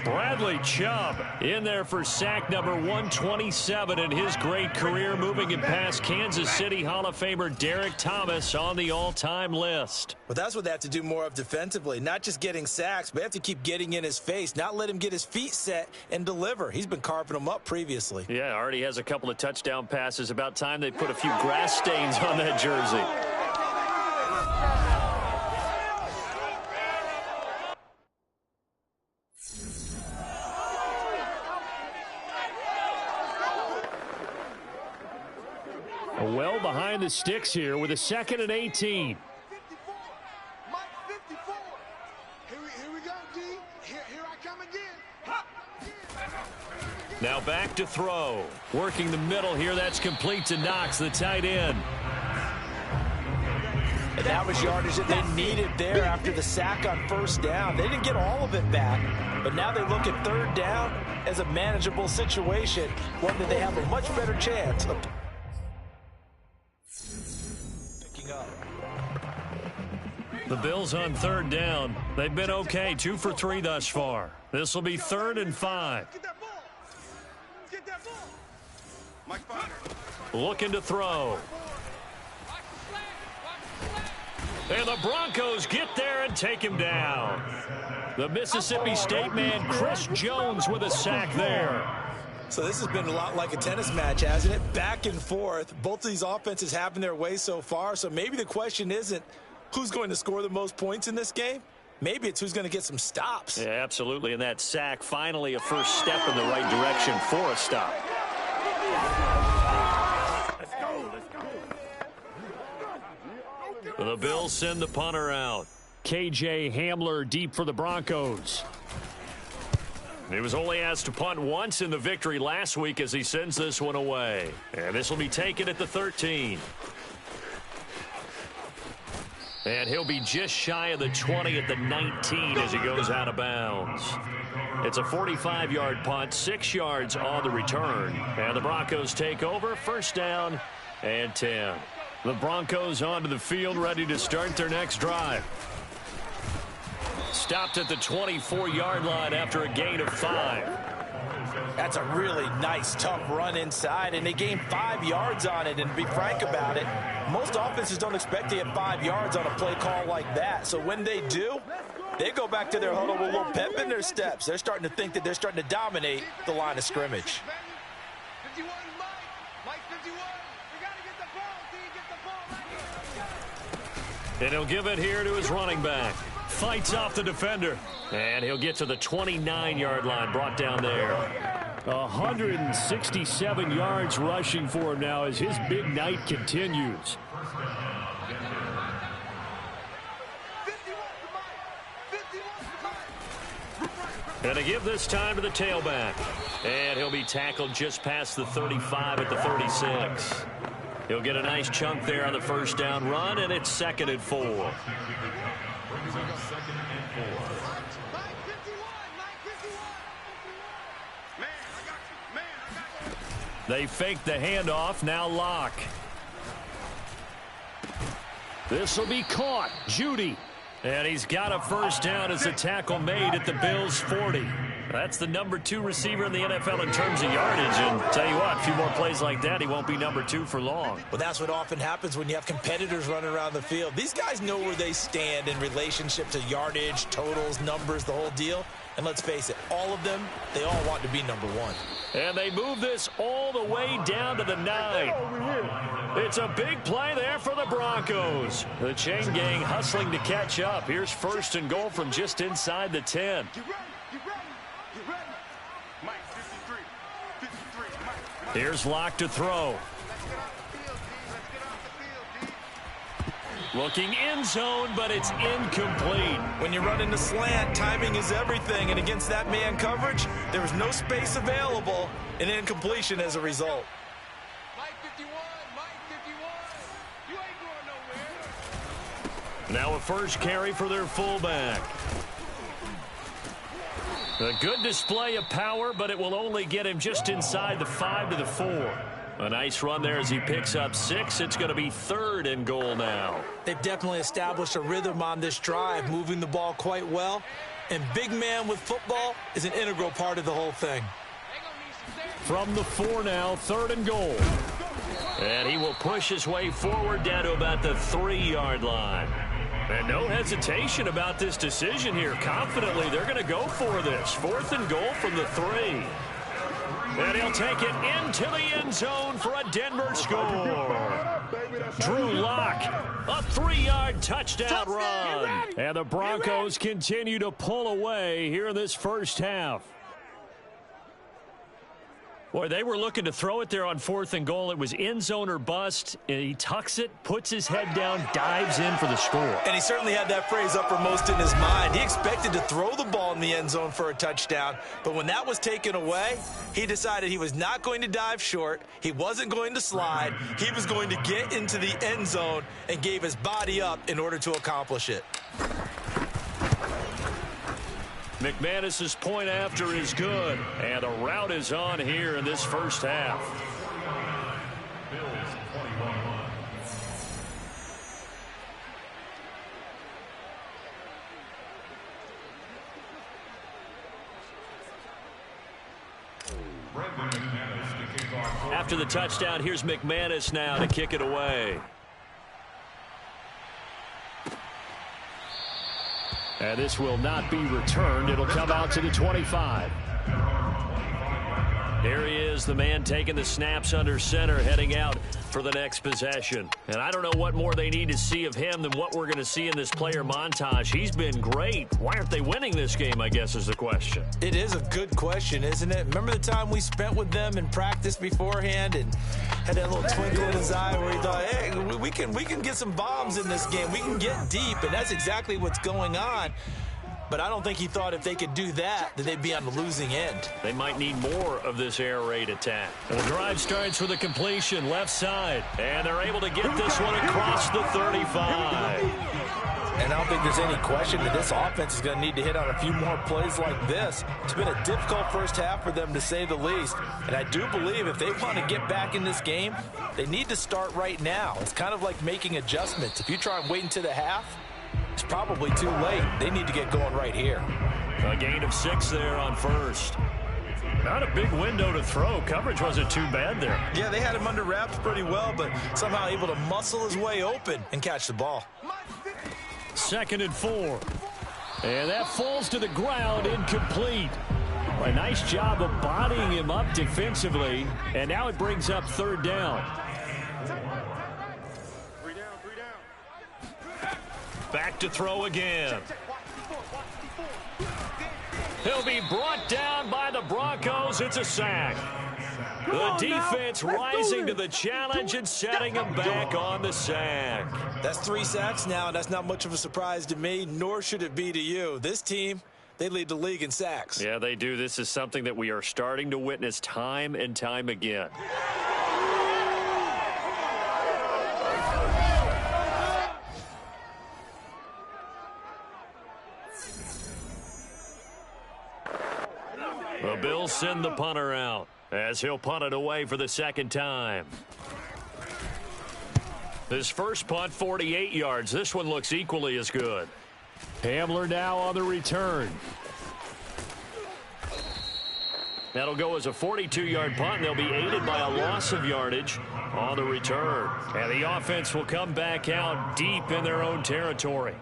Bradley Chubb in there for sack number 127 in his great career, moving it past Kansas City Hall of Famer Derek Thomas on the all-time list. But that's what they have to do more of defensively, not just getting sacks, but they have to keep getting in his face, not let him get his feet set and deliver. He's been carving them up previously. Yeah, already has a couple of touchdown passes. About time they put a few grass stains on that jersey. Well behind the sticks here with a 2nd and 18. 54. Mike 54. Here we go, D. Here I come again. Ha! Now back to throw. Working the middle here. That's complete to Knox, the tight end. And that was yardage that they needed there after the sack on first down. They didn't get all of it back, but now they look at third down as a manageable situation, one that they have a much better chance of picking up. The Bills on third down. They've been okay, 2 for 3 thus far. This will be 3rd and 5. Get that ball. Get that ball. Mike Looking to throw. And the Broncos get there and take him down. The Mississippi State man, Chris Jones, with a sack there. So this has been a lot like a tennis match, hasn't it? Back and forth. Both of these offenses having their way so far. So maybe the question isn't who's going to score the most points in this game. Maybe it's who's going to get some stops. Yeah, absolutely. And that sack, finally a first step in the right direction for a stop. The Bills send the punter out. KJ Hamler deep for the Broncos. He was only asked to punt once in the victory last week as he sends this one away. And this will be taken at the 13. And he'll be just shy of the 20 at the 19 as he goes out of bounds. It's a 45-yard punt, 6 yards on the return. And the Broncos take over, first down and 10. The Broncos onto the field, ready to start their next drive. Stopped at the 24-yard line after a gain of 5. That's a really nice, tough run inside, and they gained 5 yards on it. And to be frank about it, most offenses don't expect to get 5 yards on a play call like that. So when they do, They go back to their huddle with a little pep in their steps. They're starting to think that they're starting to dominate the line of scrimmage. 51, Mike 51. We got to get the ball, D. Get the ball. And he'll give it here to his running back. Fights off the defender. And he'll get to the 29-yard line, brought down there. 167 yards rushing for him now as his big night continues. And to give this time to the tailback. And he'll be tackled just past the 35 at the 36. He'll get a nice chunk there on the first down run, and it's 2nd and 4. They fake the handoff, now Locke. This will be caught. Judy. And he's got a first down as a tackle made at the Bills' 40. That's the number 2 receiver in the NFL in terms of yardage. And tell you what, a few more plays like that, he won't be number 2 for long. Well, that's what often happens when you have competitors running around the field. These guys know where they stand in relationship to yardage, totals, numbers, the whole deal. And let's face it, all of them, they all want to be number 1. And they move this all the way down to the 9. It's a big play there for the Broncos. The chain gang hustling to catch up. Here's 1st and goal from just inside the 10. Here's Locke to throw. Looking end zone, but it's incomplete. When you run into slant, timing is everything. And against that man coverage, there was no space available, and incompletion as a result. Mike 51, Mike 51. You ain't going nowhere. Now a first carry for their fullback. A good display of power, but it will only get him just inside the 5 to the 4. A nice run there as he picks up 6. It's going to be 3rd and goal now. They've definitely established a rhythm on this drive, moving the ball quite well. And big man with football is an integral part of the whole thing. From the 4 now, 3rd and goal. And he will push his way forward down to about the 3-yard line. And no hesitation about this decision here. Confidently, they're going to go for this. 4th and goal from the 3. And he'll take it into the end zone for a Denver score. Drew Lock, a 3-yard touchdown run. And the Broncos continue to pull away here in this first half. Boy, they were looking to throw it there on 4th and goal. It was end zone or bust. And he tucks it, puts his head down, dives in for the score. And he certainly had that phrase uppermost in his mind. He expected to throw the ball in the end zone for a touchdown. But when that was taken away, he decided he was not going to dive short. He wasn't going to slide. He was going to get into the end zone and gave his body up in order to accomplish it. McManus's point after is good, and the route is on here in this first half. After the touchdown, here's McManus now to kick it away. And this will not be returned. It'll come out to the 25. Here he is, the man taking the snaps under center, heading out for the next possession. And I don't know what more they need to see of him than what we're going to see in this player montage. He's been great. Why aren't they winning this game, I guess, is the question. It is a good question, isn't it? Remember the time we spent with them in practice beforehand and had that little twinkle in his eye where he thought, hey, we can get some bombs in this game. We can get deep, and that's exactly what's going on. But I don't think he thought if they could do that they'd be on the losing end. They might need more of this air raid attack. The drive starts with a completion left side. And they're able to get this one across the 35. And I don't think there's any question that this offense is going to need to hit on a few more plays like this. It's been a difficult first half for them, to say the least. And I do believe if they want to get back in this game, they need to start right now. It's kind of like making adjustments. If you try and wait until the half, it's probably too late. They need to get going right here. A gain of 6 there on first. Not a big window to throw. Coverage wasn't too bad there. Yeah, they had him under wraps pretty well, but somehow able to muscle his way open and catch the ball. 2nd and 4. And that falls to the ground, incomplete. A nice job of bodying him up defensively. And now it brings up third down. Back to throw again. He'll be brought down by the Broncos. It's a sack. The defense rising to the challenge and setting him back on the sack. That's 3 sacks now, and that's not much of a surprise to me, nor should it be to you. This team, they lead the league in sacks. Yeah, they do. This is something that we are starting to witness time and time again. The Bills send the punter out as he'll punt it away for the second time. His first punt, 48 yards. This one looks equally as good. Hamler now on the return. That'll go as a 42-yard punt, and they'll be aided by a loss of yardage on the return. And the offense will come back out deep in their own territory.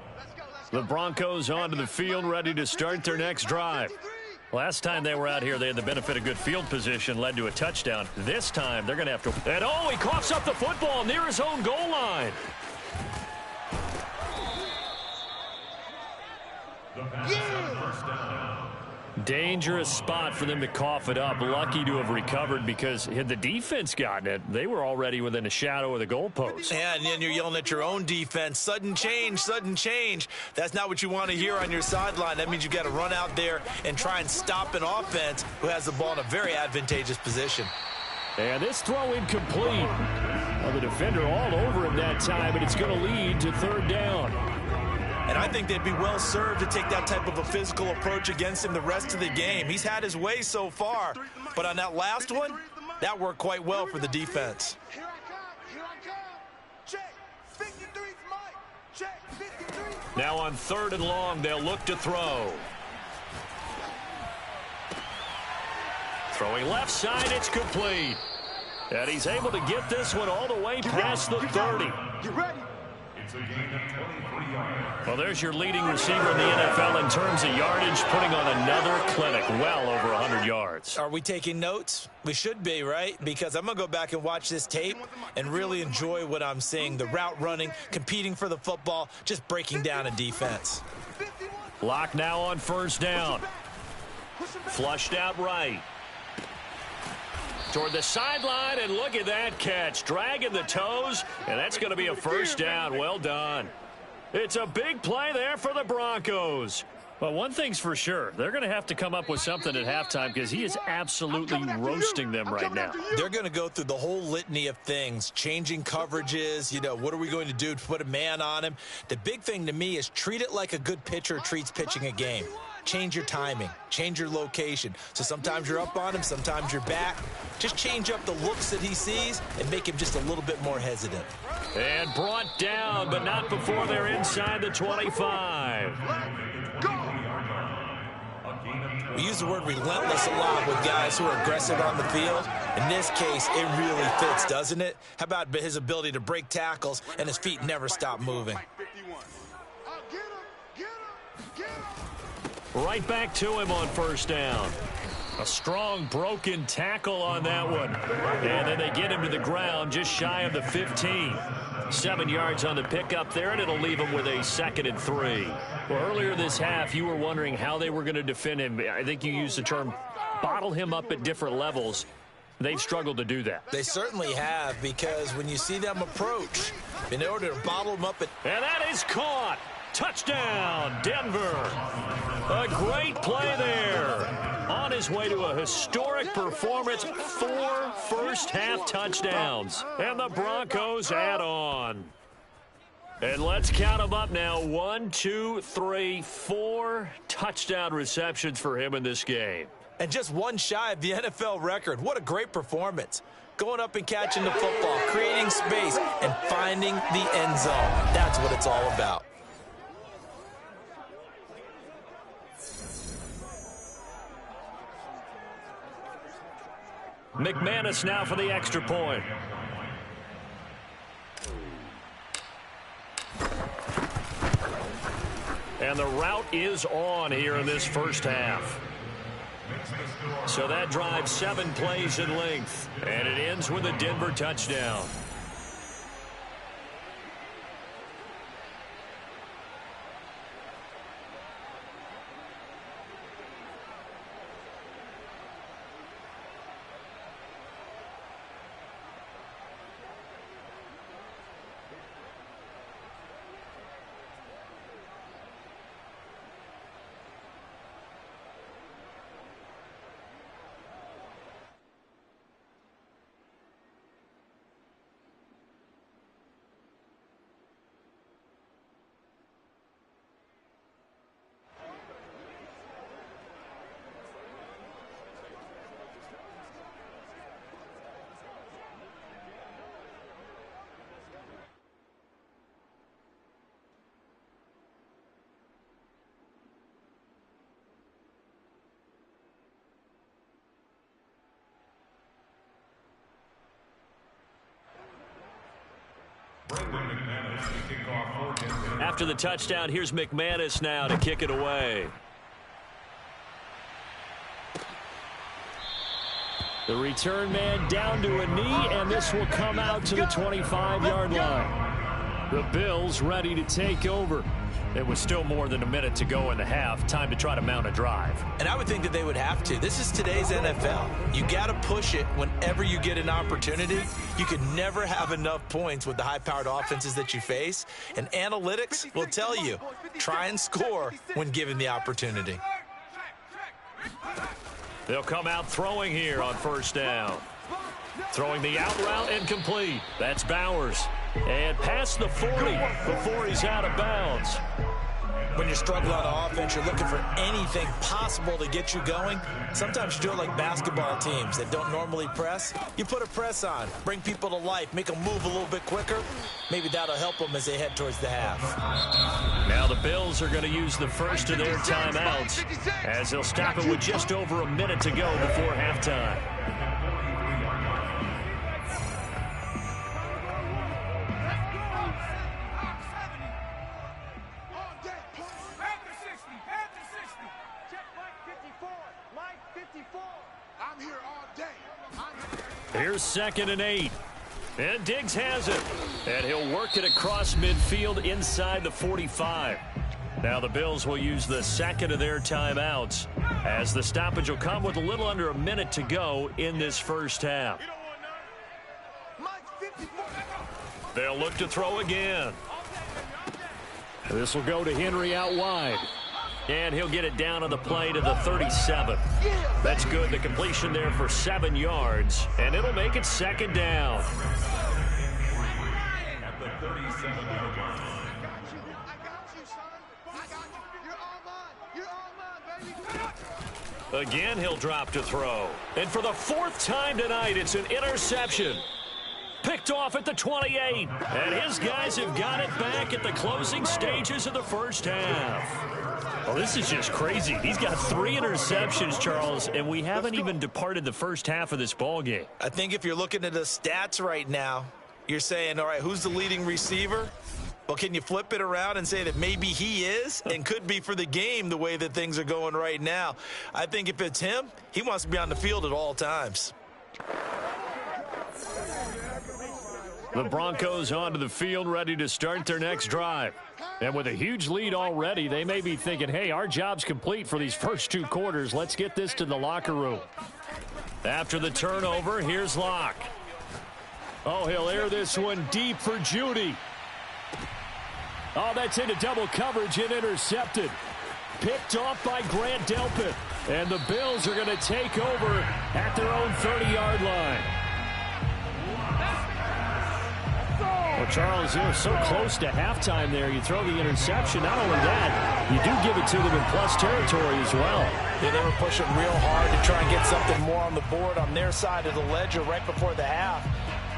The Broncos onto the field, ready to start their next drive. Last time they were out here, they had the benefit of good field position, led to a touchdown. This time, they're going to have to... And oh, he coughs up the football near his own goal line. Dangerous spot for them to cough it up. Lucky to have recovered, because had the defense gotten it, they were already within a shadow of the goalpost. Yeah, and then you're yelling at your own defense. Sudden change, sudden change. That's not what you want to hear on your sideline. That means you've got to run out there and try and stop an offense who has the ball in a very advantageous position. And this throw incomplete. Well, the defender all over him that time, but it's going to lead to third down. And I think they'd be well served to take that type of a physical approach against him the rest of the game. He's had his way so far, but on that last one, that worked quite well for the defense. Here I come. Check. 53's Mike. Check. 53. Now on third and long, they'll look to throw. Throwing left side, it's complete. And he's able to get this one all the way past the 30. You ready? It's a gain of 23 yards. Well, there's your leading receiver in the NFL in terms of yardage, putting on another clinic, well over 100 yards. Are we taking notes? We should be, right? Because I'm going to go back and watch this tape and really enjoy what I'm seeing. The route running, competing for the football, just breaking down a defense. Lock now on first down. Flushed out right. Toward the sideline, and look at that catch. Dragging the toes, and that's going to be a first down. Well done. It's a big play there for the Broncos. Well, one thing's for sure. They're going to have to come up with something at halftime, because he is absolutely roasting them right now. They're going to go through the whole litany of things, changing coverages, what are we going to do to put a man on him? The big thing to me is treat it like a good pitcher treats pitching a game. Change your timing, change your location. So sometimes you're up on him, sometimes you're back. Just change up the looks that he sees and make him just a little bit more hesitant. And brought down, but not before they're inside the 25. We use the word relentless a lot with guys who are aggressive on the field. In this case, it really fits, doesn't it? How about his ability to break tackles and his feet never stop moving? Right back to him on first down. A strong broken tackle on that one. And then they get him to the ground just shy of the 15. 7 yards on the pickup there, and it'll leave him with a 2nd and 3. Well, earlier this half, you were wondering how they were going to defend him. I think you used the term bottle him up at different levels. They've struggled to do that. They certainly have, because when you see them approach, in order to bottle them up. And that is caught. Touchdown, Denver. A great play there. On his way to a historic performance, 4 first-half touchdowns. And the Broncos add on. And let's count them up now. 1, 2, 3, 4 touchdown receptions for him in this game. And just one shy of the NFL record. What a great performance. Going up and catching the football, creating space, and finding the end zone. That's what it's all about. McManus now for the extra point. And And the route is on here in this first half. So that drives 7 plays in length. And it ends with a Denver touchdown. After the touchdown, here's McManus now to kick it away. The return man down to a knee, and this will come out to the 25-yard line. The Bills ready to take over. It was still more than a minute to go in the half. Time to try to mount a drive. And I would think that they would have to. This is today's NFL. You got to push it whenever you get an opportunity. You can never have enough points with the high-powered offenses that you face. And analytics will tell you, try and score when given the opportunity. They'll come out throwing here on first down. Throwing the out route incomplete. That's Bowers. And past the 40 before he's out of bounds. When you're struggling on offense, you're looking for anything possible to get you going. Sometimes you do it like basketball teams that don't normally press. You put a press on, bring people to life, make them move a little bit quicker. Maybe that'll help them as they head towards the half. Now the Bills are going to use the first of their timeouts as they'll stop it with just over a minute to go before halftime. Here's 2nd and 8. And Diggs has it. And he'll work it across midfield inside the 45. Now the Bills will use the second of their timeouts as the stoppage will come with a little under a minute to go in this first half. They'll look to throw again. This will go to Henry out wide. And he'll get it down on the play to the 37. That's good. The completion there for 7 yards. And it'll make it 2nd down. At the 37-yard line. Again, he'll drop to throw. And for the 4th time tonight, it's an interception. Picked off at the 28. And his guys have got it back at the closing stages of the first half. Well, this is just crazy. He's got 3 interceptions, Charles, and we haven't even departed the first half of this ballgame. I think if you're looking at the stats right now, you're saying, all right, who's the leading receiver? Well, can you flip it around and say that maybe he is and could be for the game the way that things are going right now? I think if it's him, he wants to be on the field at all times. The Broncos onto the field ready to start their next drive. And with a huge lead already, they may be thinking, hey, our job's complete for these first 2 quarters. Let's get this to the locker room. After the turnover, here's Locke. Oh, he'll air this one deep for Judy. Oh, that's into double coverage and intercepted. Picked off by Grant Delpit. And the Bills are going to take over at their own 30-yard line. Well, Charles, you're so close to halftime there. You throw the interception. Not only that, you do give it to them in plus territory as well. Yeah, they were pushing real hard to try and get something more on the board on their side of the ledger right before the half.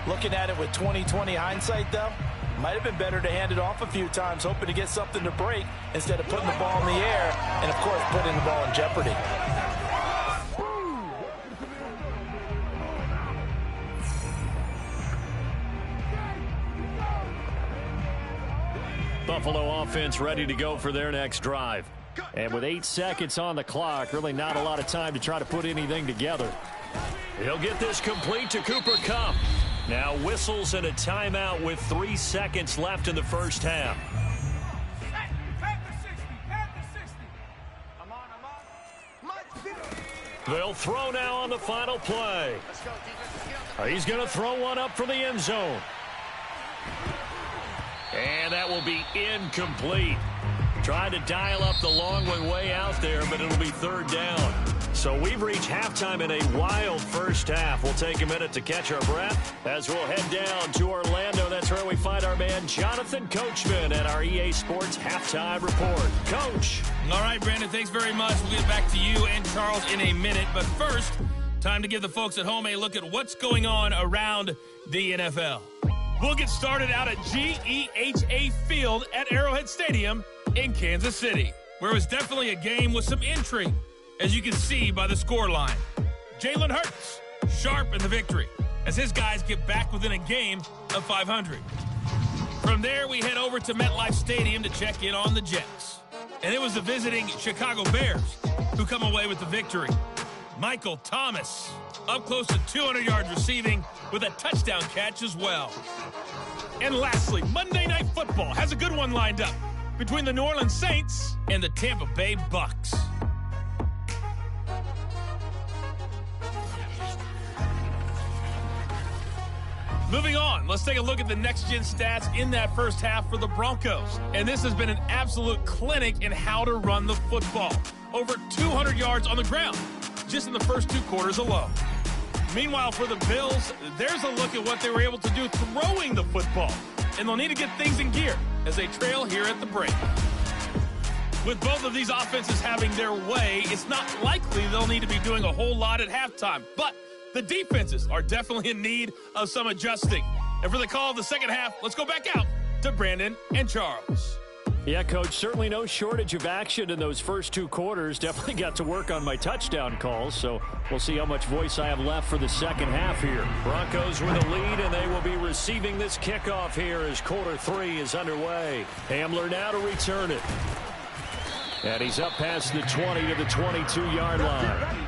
Looking at it with 20/20 hindsight, though, might have been better to hand it off a few times, hoping to get something to break instead of putting the ball in the air and, of course, putting the ball in jeopardy. Buffalo offense ready to go for their next drive. And with 8 seconds on the clock, really not a lot of time to try to put anything together. He'll get this complete to Cooper Kupp. Now whistles and a timeout with 3 seconds left in the first half. They'll throw now on the final play. He's going to throw one up for the end zone. And that will be incomplete. Trying to dial up the long one way out there, but it'll be third down. So we've reached halftime in a wild first half. We'll take a minute to catch our breath as we'll head down to Orlando. That's where we find our man Jonathan Coachman at our EA Sports Halftime Report. Coach. All right, Brandon, thanks very much. We'll get back to you and Charles in a minute. But first, time to give the folks at home a look at what's going on around the NFL. We'll get started out at GEHA Field at Arrowhead Stadium in Kansas City, where it was definitely a game with some intrigue, as you can see by the scoreline. Jalen Hurts, sharp in the victory, as his guys get back within a game of 500. From there, we head over to MetLife Stadium to check in on the Jets. And it was the visiting Chicago Bears who come away with the victory. Michael Thomas, up close to 200 yards receiving with a touchdown catch as well. And lastly, Monday Night Football has a good one lined up between the New Orleans Saints and the Tampa Bay Bucks. Moving on, let's take a look at the next-gen stats in that first half for the Broncos. And this has been an absolute clinic in how to run the football. Over 200 yards on the ground, just in the first 2 quarters alone. Meanwhile, for the Bills, there's a look at what they were able to do throwing the football. And they'll need to get things in gear as they trail here at the break. With both of these offenses having their way, it's not likely they'll need to be doing a whole lot at halftime. But the defenses are definitely in need of some adjusting. And for the call of the second half, let's go back out to Brandon and Charles. Yeah, Coach, certainly no shortage of action in those first 2 quarters. Definitely got to work on my touchdown calls, so we'll see how much voice I have left for the second half here. Broncos with a lead, and they will be receiving this kickoff here as quarter 3 is underway. Hamler now to return it. And he's up past the 20 to the 22-yard line.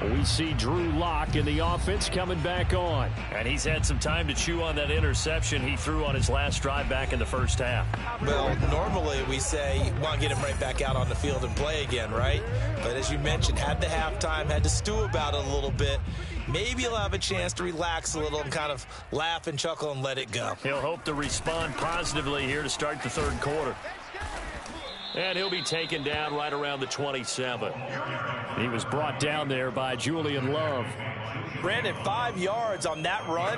We see Drew Lock in the offense coming back on. And he's had some time to chew on that interception he threw on his last drive back in the first half. Well, normally we say you want to get him right back out on the field and play again, right? But as you mentioned, had the halftime, had to stew about it a little bit. Maybe he'll have a chance to relax a little and kind of laugh and chuckle and let it go. He'll hope to respond positively here to start the third quarter. And he'll be taken down right around the 27. He was brought down there by Julian Love. Brandon, 5 yards on that run.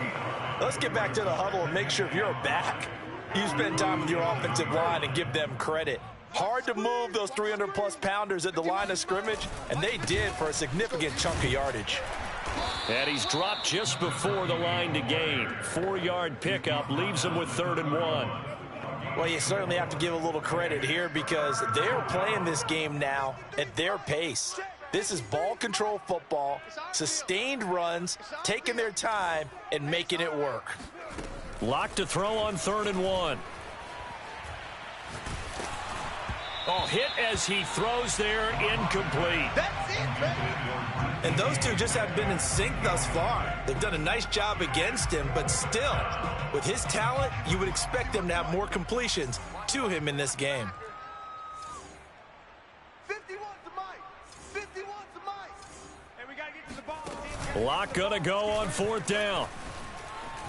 Let's get back to the huddle and make sure if you're a back, you spend time with your offensive line and give them credit. Hard to move those 300-plus pounders at the line of scrimmage, and they did for a significant chunk of yardage. And he's dropped just before the line to gain. 4-yard pickup leaves him with 3rd and 1. Well, you certainly have to give a little credit here because they're playing this game now at their pace. This is ball control football, sustained runs, taking their time and making it work. Lock to throw on 3rd and 1. Oh, hit as he throws there, incomplete. That's it, baby. And those two just have been in sync thus far. They've done a nice job against him, but still, with his talent, you would expect them to have more completions to him in this game. 51 to Mike. 51 to Mike. And we got to get to the ball. Lock gonna go on 4th down.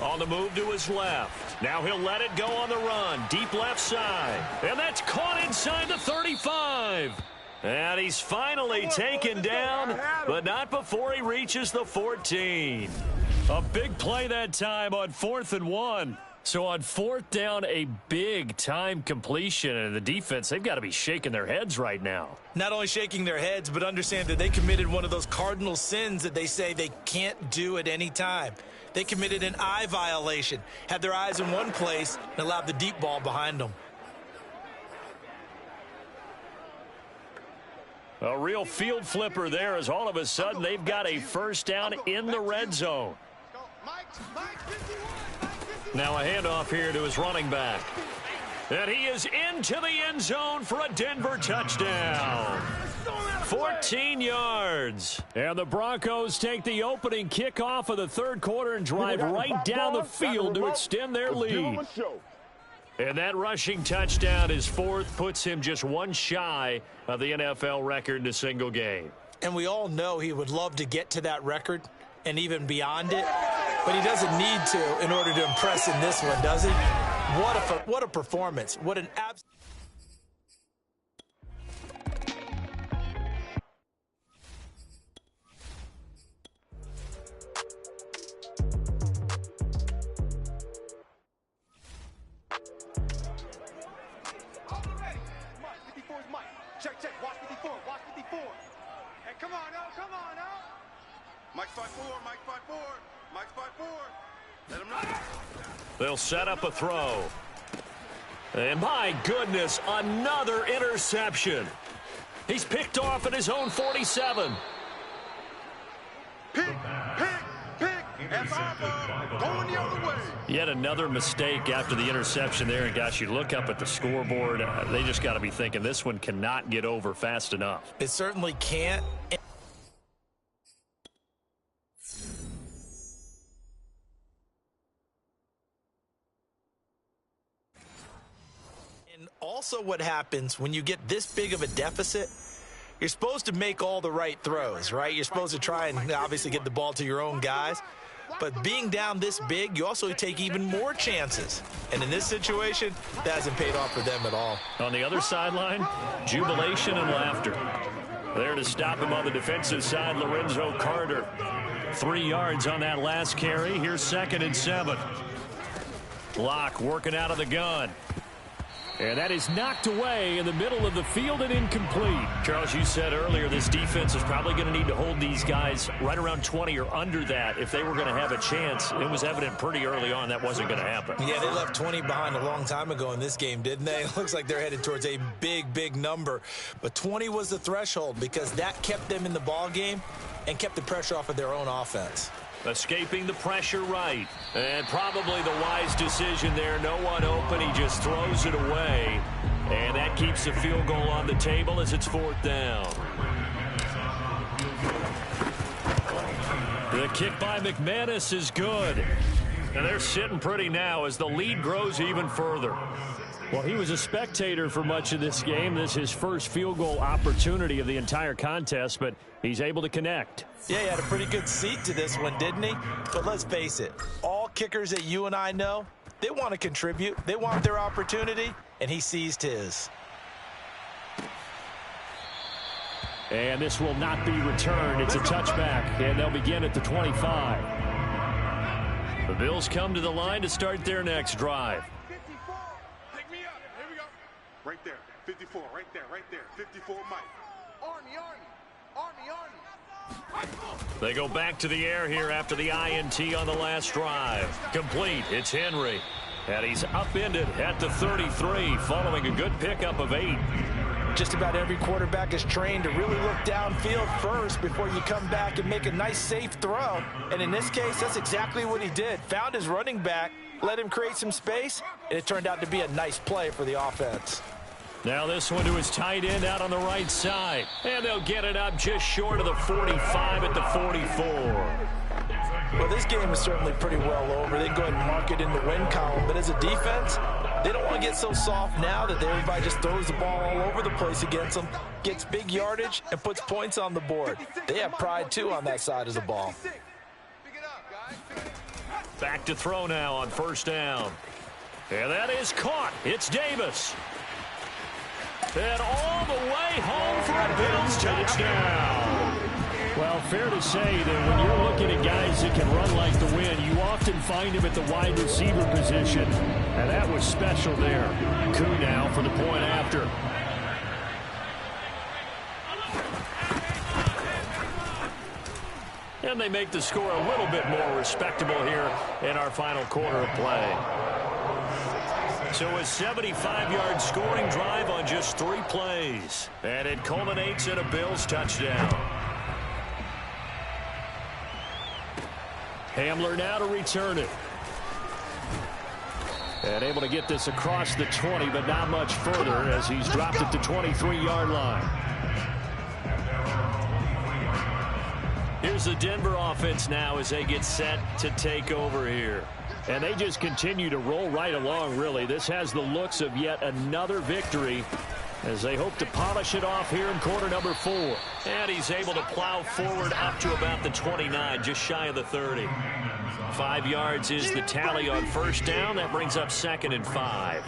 On the move to his left. Now he'll let it go on the run. Deep left side. And that's caught inside the 35. And he's finally taken down, but not before he reaches the 14. A big play that time on 4th and 1. So on 4th down, a big time completion. And the defense, they've got to be shaking their heads right now. Not only shaking their heads, but understand that they committed one of those cardinal sins that they say they can't do at any time. They committed an eye violation, had their eyes in one place, and allowed the deep ball behind them. A real field flipper there as all of a sudden they've got a first down in the red zone. Mike 51. Now a handoff here to his running back. And he is into the end zone for a Denver touchdown. 14 yards. And the Broncos take the opening kickoff of the third quarter and drive right down the field to extend their lead. And that rushing touchdown, his fourth, puts him just one shy of the NFL record in a single game. And we all know he would love to get to that record and even beyond it, but he doesn't need to in order to impress in this one, does he? What a performance. What an absolute... They'll set up a throw. And my goodness, another interception. He's picked off at his own 47. Pick. That's our going the other way. Yet another mistake after the interception there. And gosh, you look up at the scoreboard, they just got to be thinking this one cannot get over fast enough. It certainly can't. Also, what happens when you get this big of a deficit, you're supposed to make all the right throws, right? You're supposed to try and obviously get the ball to your own guys. But being down this big, you also take even more chances. And in this situation, that hasn't paid off for them at all. On the other sideline, jubilation and laughter. There to stop him on the defensive side, Lorenzo Carter. 3 yards on that last carry. Here's 2nd and 7. Locke working out of the gun. And that is knocked away in the middle of the field and incomplete. Charles, you said earlier this defense is probably going to need to hold these guys right around 20 or under that if they were going to have a chance. It was evident pretty early on that wasn't going to happen. Yeah, they left 20 behind a long time ago in this game, didn't they? It looks like they're headed towards a big number. But 20 was the threshold because that kept them in the ball game and kept the pressure off of their own offense. Escaping the pressure right. And probably the wise decision there. No one open. He just throws it away. And that keeps the field goal on the table as it's 4th down. The kick by McManus is good. And they're sitting pretty now as the lead grows even further. Well, he was a spectator for much of this game. This is his first field goal opportunity of the entire contest, but he's able to connect. Yeah, he had a pretty good seat to this one, didn't he? But let's face it, all kickers that you and I know, they want to contribute. They want their opportunity, and he seized his. And this will not be returned. It's a touchback, and they'll begin at the 25. The Bills come to the line to start their next drive. Right there, 54, right there, 54, Mike. Army. They go back to the air here after the INT on the last drive. Complete, it's Henry. And he's upended at the 33, following a good pickup of 8. Just about every quarterback is trained to really look downfield first before you come back and make a nice, safe throw. And in this case, that's exactly what he did. Found his running back, let him create some space, and it turned out to be a nice play for the offense. Now this one to his tight end out on the right side. And they'll get it up just short of the 45 at the 44. Well, this game is certainly pretty well over. They can go ahead and mark it in the win column. But as a defense, they don't want to get so soft now that everybody just throws the ball all over the place against them, gets big yardage, and puts points on the board. They have pride, too, on that side of the ball. Back to throw now on 1st down. And that is caught. It's Davis. And all the way home for a Bills touchdown. Well, fair to say that when you're looking at guys that can run like the wind, you often find him at the wide receiver position. And that was special there. Koo now for the point after. And they make the score a little bit more respectable here in our final quarter of play. So a 75-yard scoring drive on just 3 plays. And it culminates in a Bills touchdown. Hamler now to return it. And able to get this across the 20, but not much further as he's dropped at the 23-yard line. Here's the Denver offense now as they get set to take over here. And they just continue to roll right along, really. This has the looks of yet another victory as they hope to polish it off here in quarter number 4. And he's able to plow forward up to about the 29, just shy of the 30. 5 yards is the tally on first down. That brings up 2nd and 5.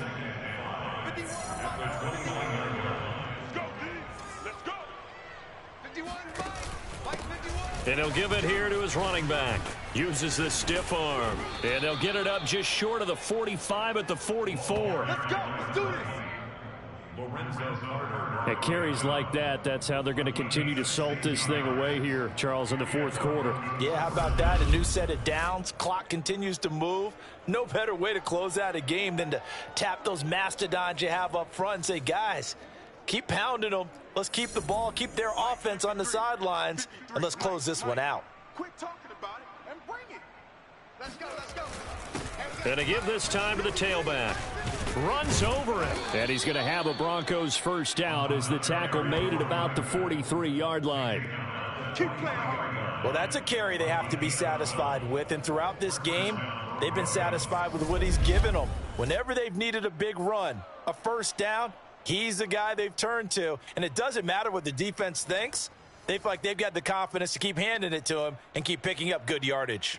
And he'll give it here to his running back. Uses the stiff arm. And they'll get it up just short of the 45 at the 44. Let's go. Let's do this. At carries like that, that's how they're going to continue to salt this thing away here, Charles, in the 4th quarter. Yeah, how about that? A new set of downs. Clock continues to move. No better way to close out a game than to tap those mastodons you have up front and say, guys, keep pounding them. Let's keep the ball, keep their offense on the sidelines, and let's close this one out. Quit talking about it and bring it. Let's go. Let's go. And to give this time to the tailback. Runs over it. And he's going to have a Broncos first down as the tackle made at about the 43-yard line. Keep playing hard. Well, that's a carry they have to be satisfied with. And throughout this game, they've been satisfied with what he's given them. Whenever they've needed a big run, a first down, he's the guy they've turned to. And it doesn't matter what the defense thinks. They feel like they've got the confidence to keep handing it to him and keep picking up good yardage.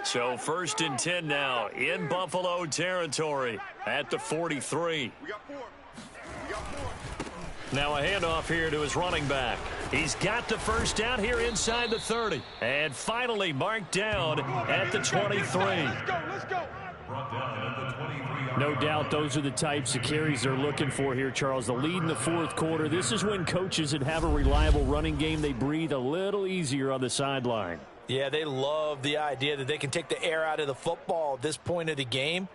So 1st and 10 now in Buffalo territory at the 43. We got 4. We got 4. Now a handoff here to his running back. He's got the first down here inside the 30. And finally marked down at the 23. Let's go. Let's go. No doubt those are the types of carries they're looking for here, Charles. The lead in the 4th quarter. This is when coaches that have a reliable running game, they breathe a little easier on the sideline. Yeah, they love the idea that they can take the air out of the football at this point of the game.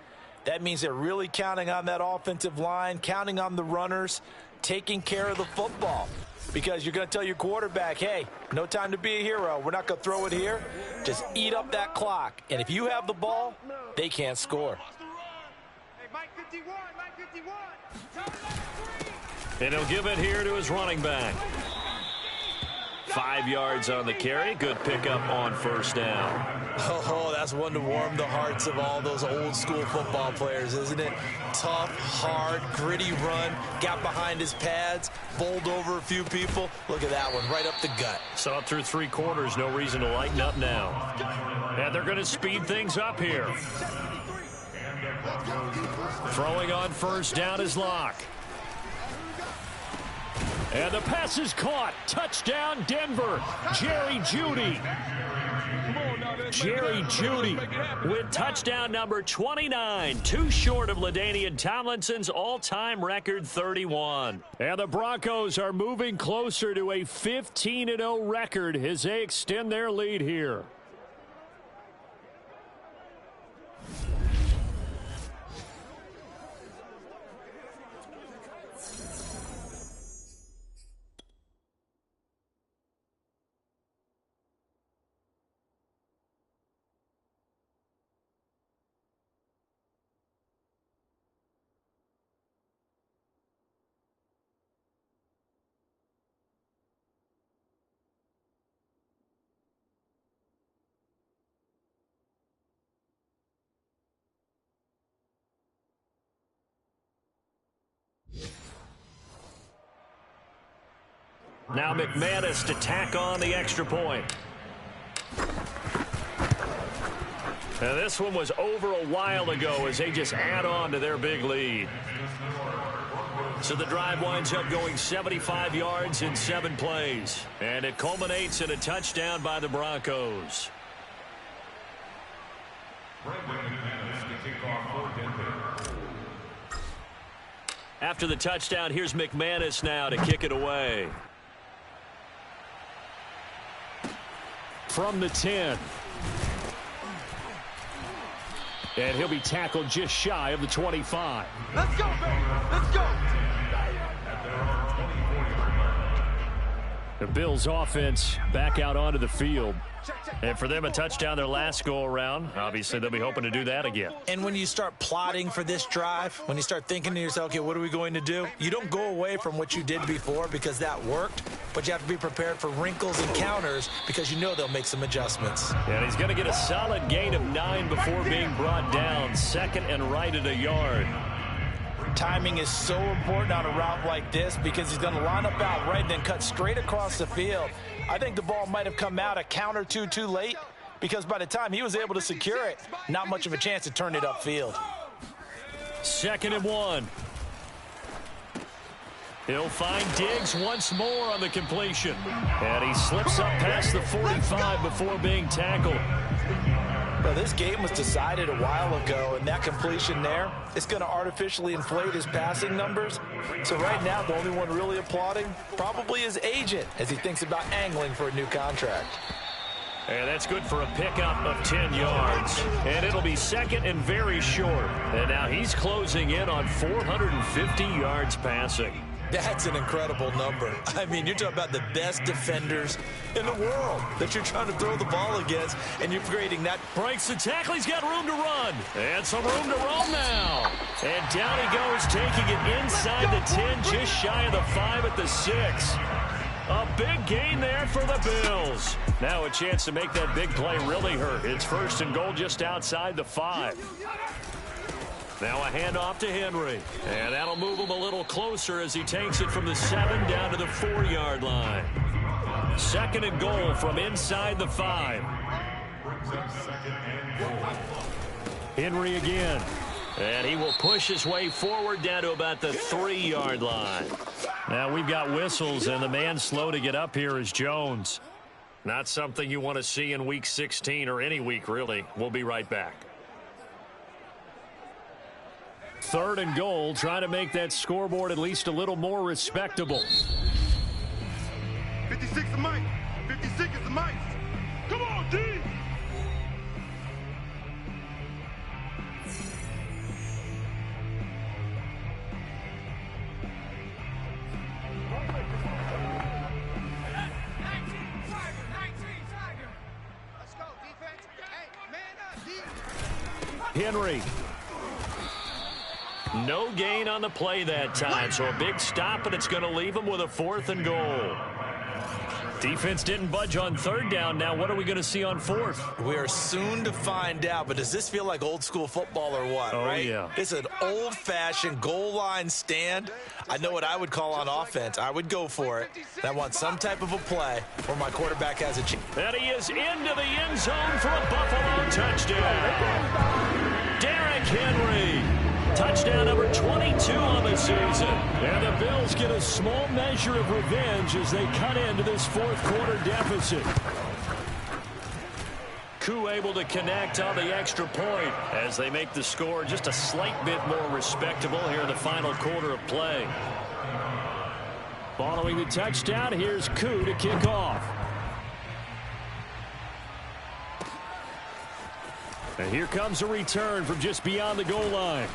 That means they're really counting on that offensive line, counting on the runners, taking care of the football. Because you're going to tell your quarterback, hey, no time to be a hero. We're not going to throw it here. Just eat up that clock. And if you have the ball, they can't score. Hey, Mike 51. Mike 51. And he'll give it here to his running back. 5 yards on the carry. Good pickup on first down. Oh, that's one to warm the hearts of all those old school football players, isn't it? Tough, hard, gritty run. Got behind his pads, bowled over a few people. Look at that one, right up the gut. Saw it through 3 quarters. No reason to lighten up now. And they're going to speed things up here. Throwing on first down is Locke. And the pass is caught. Touchdown, Denver. Jerry Jeudy. Jerry Jeudy with touchdown number 29. Too short of LaDainian Tomlinson's all-time record 31. And the Broncos are moving closer to a 15-0 record as they extend their lead here. Now McManus to tack on the extra point. And this one was over a while ago as they just add on to their big lead. So the drive winds up going 75 yards in 7 plays. And it culminates in a touchdown by the Broncos. After the touchdown, here's McManus now to kick it away. From the 10. And he'll be tackled just shy of the 25. Let's go, baby. Let's go. The Bills offense back out onto the field. And for them, a touchdown their last go-around. Obviously, they'll be hoping to do that again. And when you start plotting for this drive, when you start thinking to yourself, okay, what are we going to do? You don't go away from what you did before because that worked, but you have to be prepared for wrinkles and counters because you know they'll make some adjustments. And he's going to get a solid gain of 9 before being brought down. Second and right at a yard. Timing is so important on a route like this because he's going to line up out right and then cut straight across the field. I think the ball might have come out a count or two too late because by the time he was able to secure it, not much of a chance to turn it upfield. 2nd and 1. He'll find Diggs once more on the completion. And he slips up past the 45 before being tackled. Well, this game was decided a while ago, and that completion there, it's going to artificially inflate his passing numbers. So right now, the only one really applauding probably his agent as he thinks about angling for a new contract. And that's good for a pickup of 10 yards. And it'll be second and very short. And now he's closing in on 450 yards passing. That's an incredible number. I mean, you're talking about the best defenders in the world that you're trying to throw the ball against, and you're creating that. Breaks the tackle. He's got room to run. And some room to roll now. And down he goes, taking it inside the 10, just shy of the 5 at the 6. A big gain there for the Bills. Now a chance to make that big play really hurt. It's 1st and goal just outside the 5. Now a handoff to Henry. And that'll move him a little closer as he takes it from the 7 down to the 4-yard line. 2nd and goal from inside the 5. Henry again. And he will push his way forward down to about the 3-yard line. Now we've got whistles, and the man slow to get up here is Jones. Not something you want to see in Week 16 or any week, really. We'll be right back. 3rd and goal, trying to make that scoreboard at least a little more respectable. 56 is Mike. 56 is Mike. Come on, D. Let's go, defense. Hey, man up, D. Henry. No gain on the play that time, so a big stop, and it's going to leave him with a 4th and goal. Defense didn't budge on 3rd down. Now what are we going to see on 4th? We are soon to find out, but does this feel like old school football or what, right? Yeah. It's an old-fashioned goal line stand. I know what I would call on offense. I would go for it. And I want some type of a play where my quarterback has a chance. And he is into the end zone for a Buffalo touchdown. Derrick Henry. Touchdown number 22 on the season. And the Bills get a small measure of revenge as they cut into this 4th quarter deficit. Koo able to connect on the extra point as they make the score just a slight bit more respectable here in the final quarter of play. Following the touchdown, here's Koo to kick off. And here comes a return from just beyond the goal line.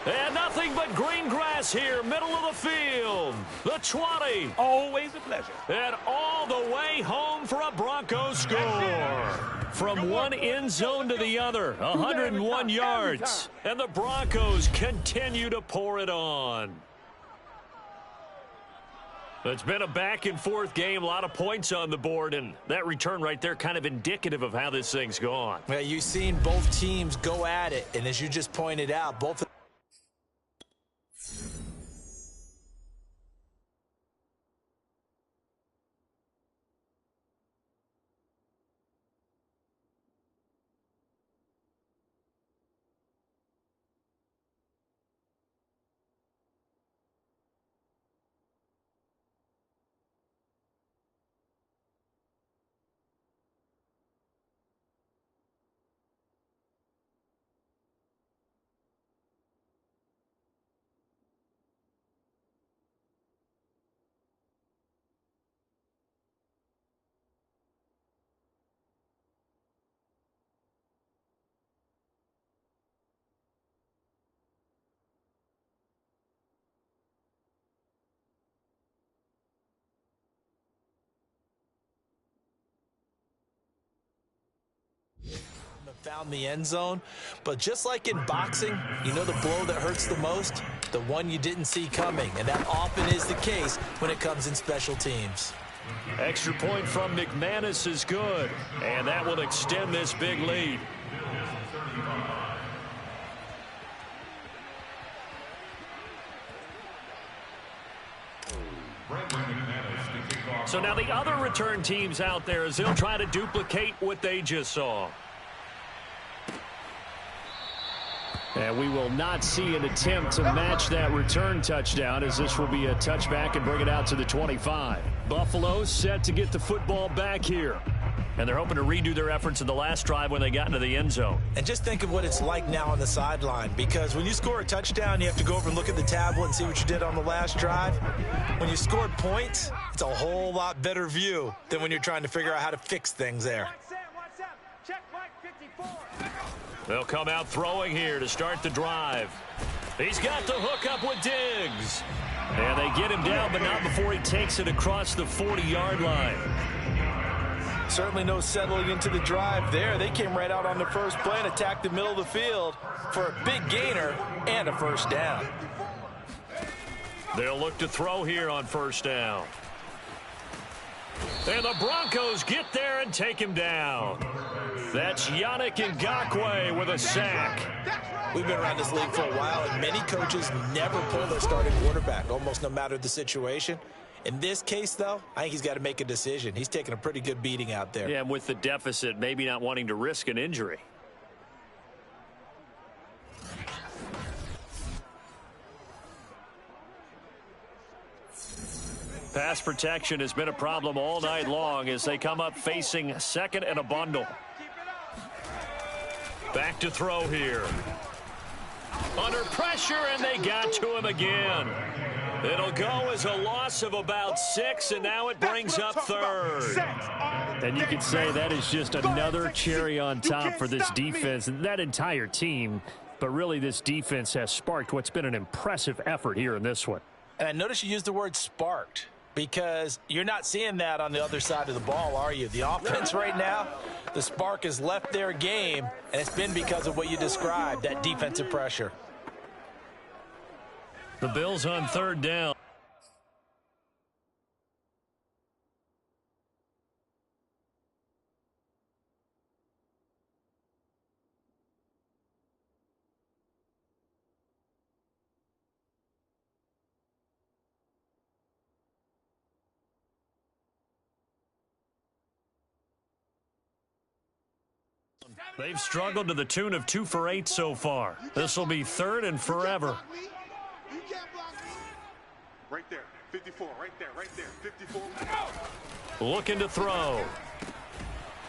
And nothing but green grass here, middle of the field. The 20. Always a pleasure. And all the way home for a Broncos score. From one end zone to the other, 101 yards. And the Broncos continue to pour it on. It's been a back-and-forth game, a lot of points on the board, and that return right there kind of indicative of how this thing's gone. Well, you've seen both teams go at it, and as you just pointed out, both found the end zone. But just like in boxing, you know the blow that hurts the most? The one you didn't see coming. And that often is the case when it comes in special teams. Extra point from McManus is good. And that will extend this big lead. So now the other return teams out there as they'll try to duplicate what they just saw. And we will not see an attempt to match that return touchdown, as this will be a touchback and bring it out to the 25. Buffalo set to get the football back here. And they're hoping to redo their efforts in the last drive when they got into the end zone. And just think of what it's like now on the sideline, because when you score a touchdown, you have to go over and look at the tablet and see what you did on the last drive. When you scored points, it's a whole lot better view than when you're trying to figure out how to fix things there. They'll come out throwing here to start the drive. He's got the hook up with Diggs. And they get him down, but not before he takes it across the 40-yard line. Certainly no settling into the drive there. They came right out on the first play and attacked the middle of the field for a big gainer and a first down. They'll look to throw here on first down. And the Broncos get there and take him down. That's Yannick Ngakoue with a sack. We've been around this league for a while, and many coaches never pull their starting quarterback, almost no matter the situation. In this case, though, I think he's got to make a decision. He's taking a pretty good beating out there. Yeah, and with the deficit, maybe not wanting to risk an injury. Pass protection has been a problem all night long as they come up facing second and a bundle. Back to throw here. Under pressure, and they got to him again. It'll go as a loss of about 6, and now it brings up third. And you could say that is just another cherry on top for this defense and that entire team. But really, this defense has sparked what's been an impressive effort here in this one. And I notice you used the word sparked, because you're not seeing that on the other side of the ball, are you? The offense right now, the spark has left their game, and it's been because of what you described, that defensive pressure. The Bills on third down. They've struggled to the tune of 2 for 8 so far. This will be third and forever. Right there, 54, right there, 54. Looking to throw.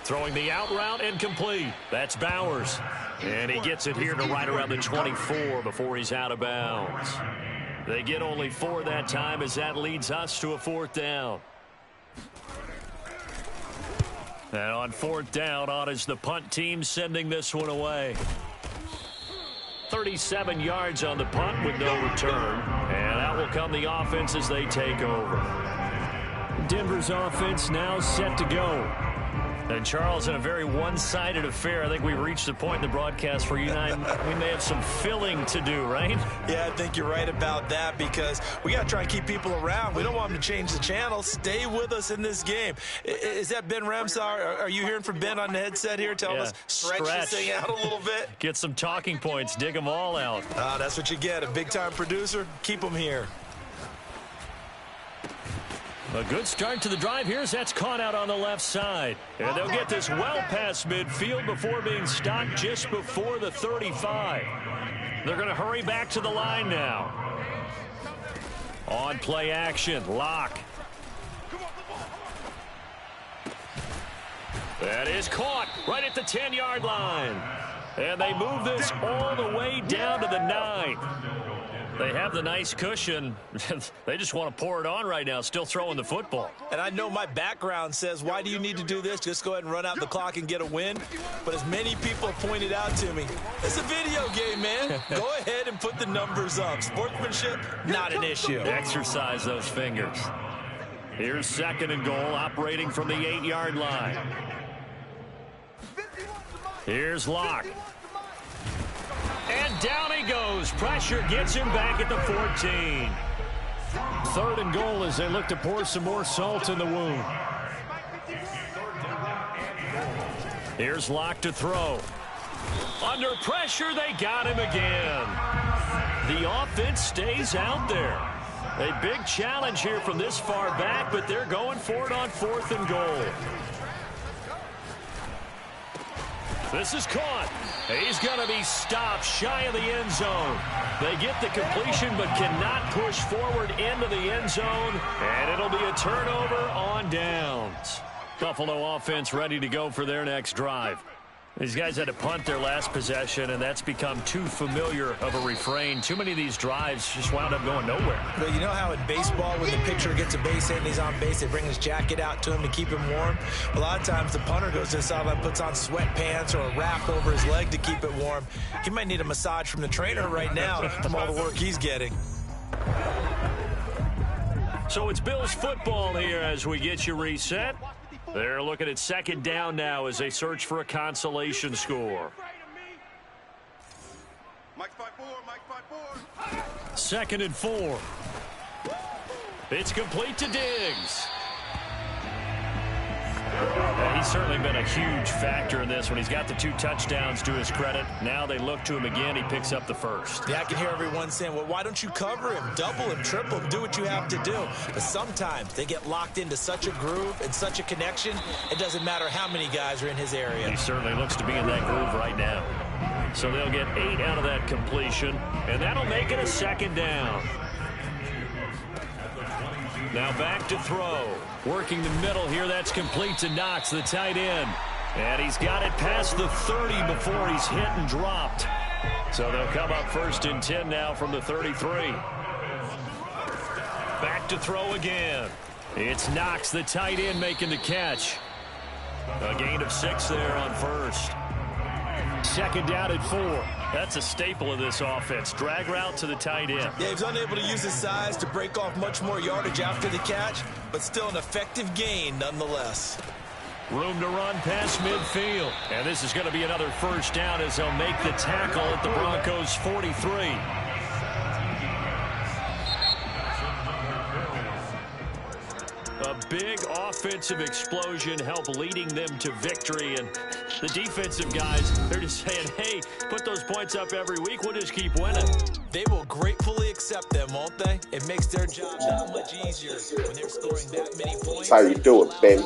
Throwing the out route and complete. That's Bowers. And he gets it here to right around the 24 before he's out of bounds. They get only 4 that time as that leads us to a fourth down. And on fourth down, on is the punt team sending this one away. 37 yards on the punt with no return. And out will come the offense as they take over. Denver's offense now set to go. And Charles, in a very one-sided affair, I think we've reached the point in the broadcast where you and I, we may have some filling to do, right? Yeah, I think you're right about that, because we got to try and keep people around. We don't want them to change the channel. Stay with us in this game. Is that Ben Ramsar? Are you hearing from Ben on the headset here telling us stretch this thing out a little bit? Get some talking points. Dig them all out. That's what you get. A big-time producer. Keep them here. A good start to the drive here as that's caught out on the left side. And they'll get this well past midfield before being stopped just before the 35. They're going to hurry back to the line now. On play action, Locke. That is caught right at the 10-yard line. And they move this all the way down to the 9. They have the nice cushion. They just want to pour it on right now, still throwing the football. And I know my background says, why do you need to do this? Just go ahead and run out the clock and get a win. But as many people have pointed out to me, it's a video game, man. Go ahead and put the numbers up. Sportsmanship, not an issue. Exercise those fingers. Here's second and goal, operating from the 8-yard line. Here's Locke. And down he goes. Pressure gets him back at the 14. 3rd and goal as they look to pour some more salt in the wound. Here's Locke to throw. Under pressure, they got him again. The offense stays out there. A big challenge here from this far back, but they're going for it on 4th and goal. This is caught. He's going to be stopped shy of the end zone. They get the completion but cannot push forward into the end zone, and it'll be a turnover on downs. Buffalo offense ready to go for their next drive. These guys had to punt their last possession, and that's become too familiar of a refrain. Too many of these drives just wound up going nowhere. But you know how in baseball, when the pitcher gets a base hit and he's on base, they bring his jacket out to him to keep him warm? A lot of times the punter goes to the sideline, puts on sweatpants or a wrap over his leg to keep it warm. He might need a massage from the trainer right now from all the work he's getting. So it's Bills football here as we get you reset. They're looking at 2nd down now as they search for a consolation score. 2nd and 4. It's complete to Diggs. He's certainly been a huge factor in this one. He's got the 2 touchdowns to his credit. Now they look to him again. He picks up the 1st. Yeah, I can hear everyone saying, well, why don't you cover him, double him, triple him, do what you have to do. But sometimes they get locked into such a groove and such a connection, it doesn't matter how many guys are in his area. He certainly looks to be in that groove right now. So they'll get 8 out of that completion, and that'll make it a 2nd down. Now back to throw. Working the middle here. That's complete to Knox, the tight end. And he's got it past the 30 before he's hit and dropped. So they'll come up 1st and 10 now from the 33. Back to throw again. It's Knox, the tight end, making the catch. A gain of 6 there on 1st. 2nd down at 4. That's a staple of this offense. Drag route to the tight end. Yeah, he's unable to use his size to break off much more yardage after the catch, but still an effective gain nonetheless. Room to run past midfield. And this is going to be another 1st down as they'll make the tackle at the Broncos' 43. A big offensive explosion helped leading them to victory. And the defensive guys, they're just saying, hey, put those points up every week. We'll just keep winning. They will gratefully accept them, won't they? It makes their job that much easier when they're scoring that many points. That's how you do it, baby.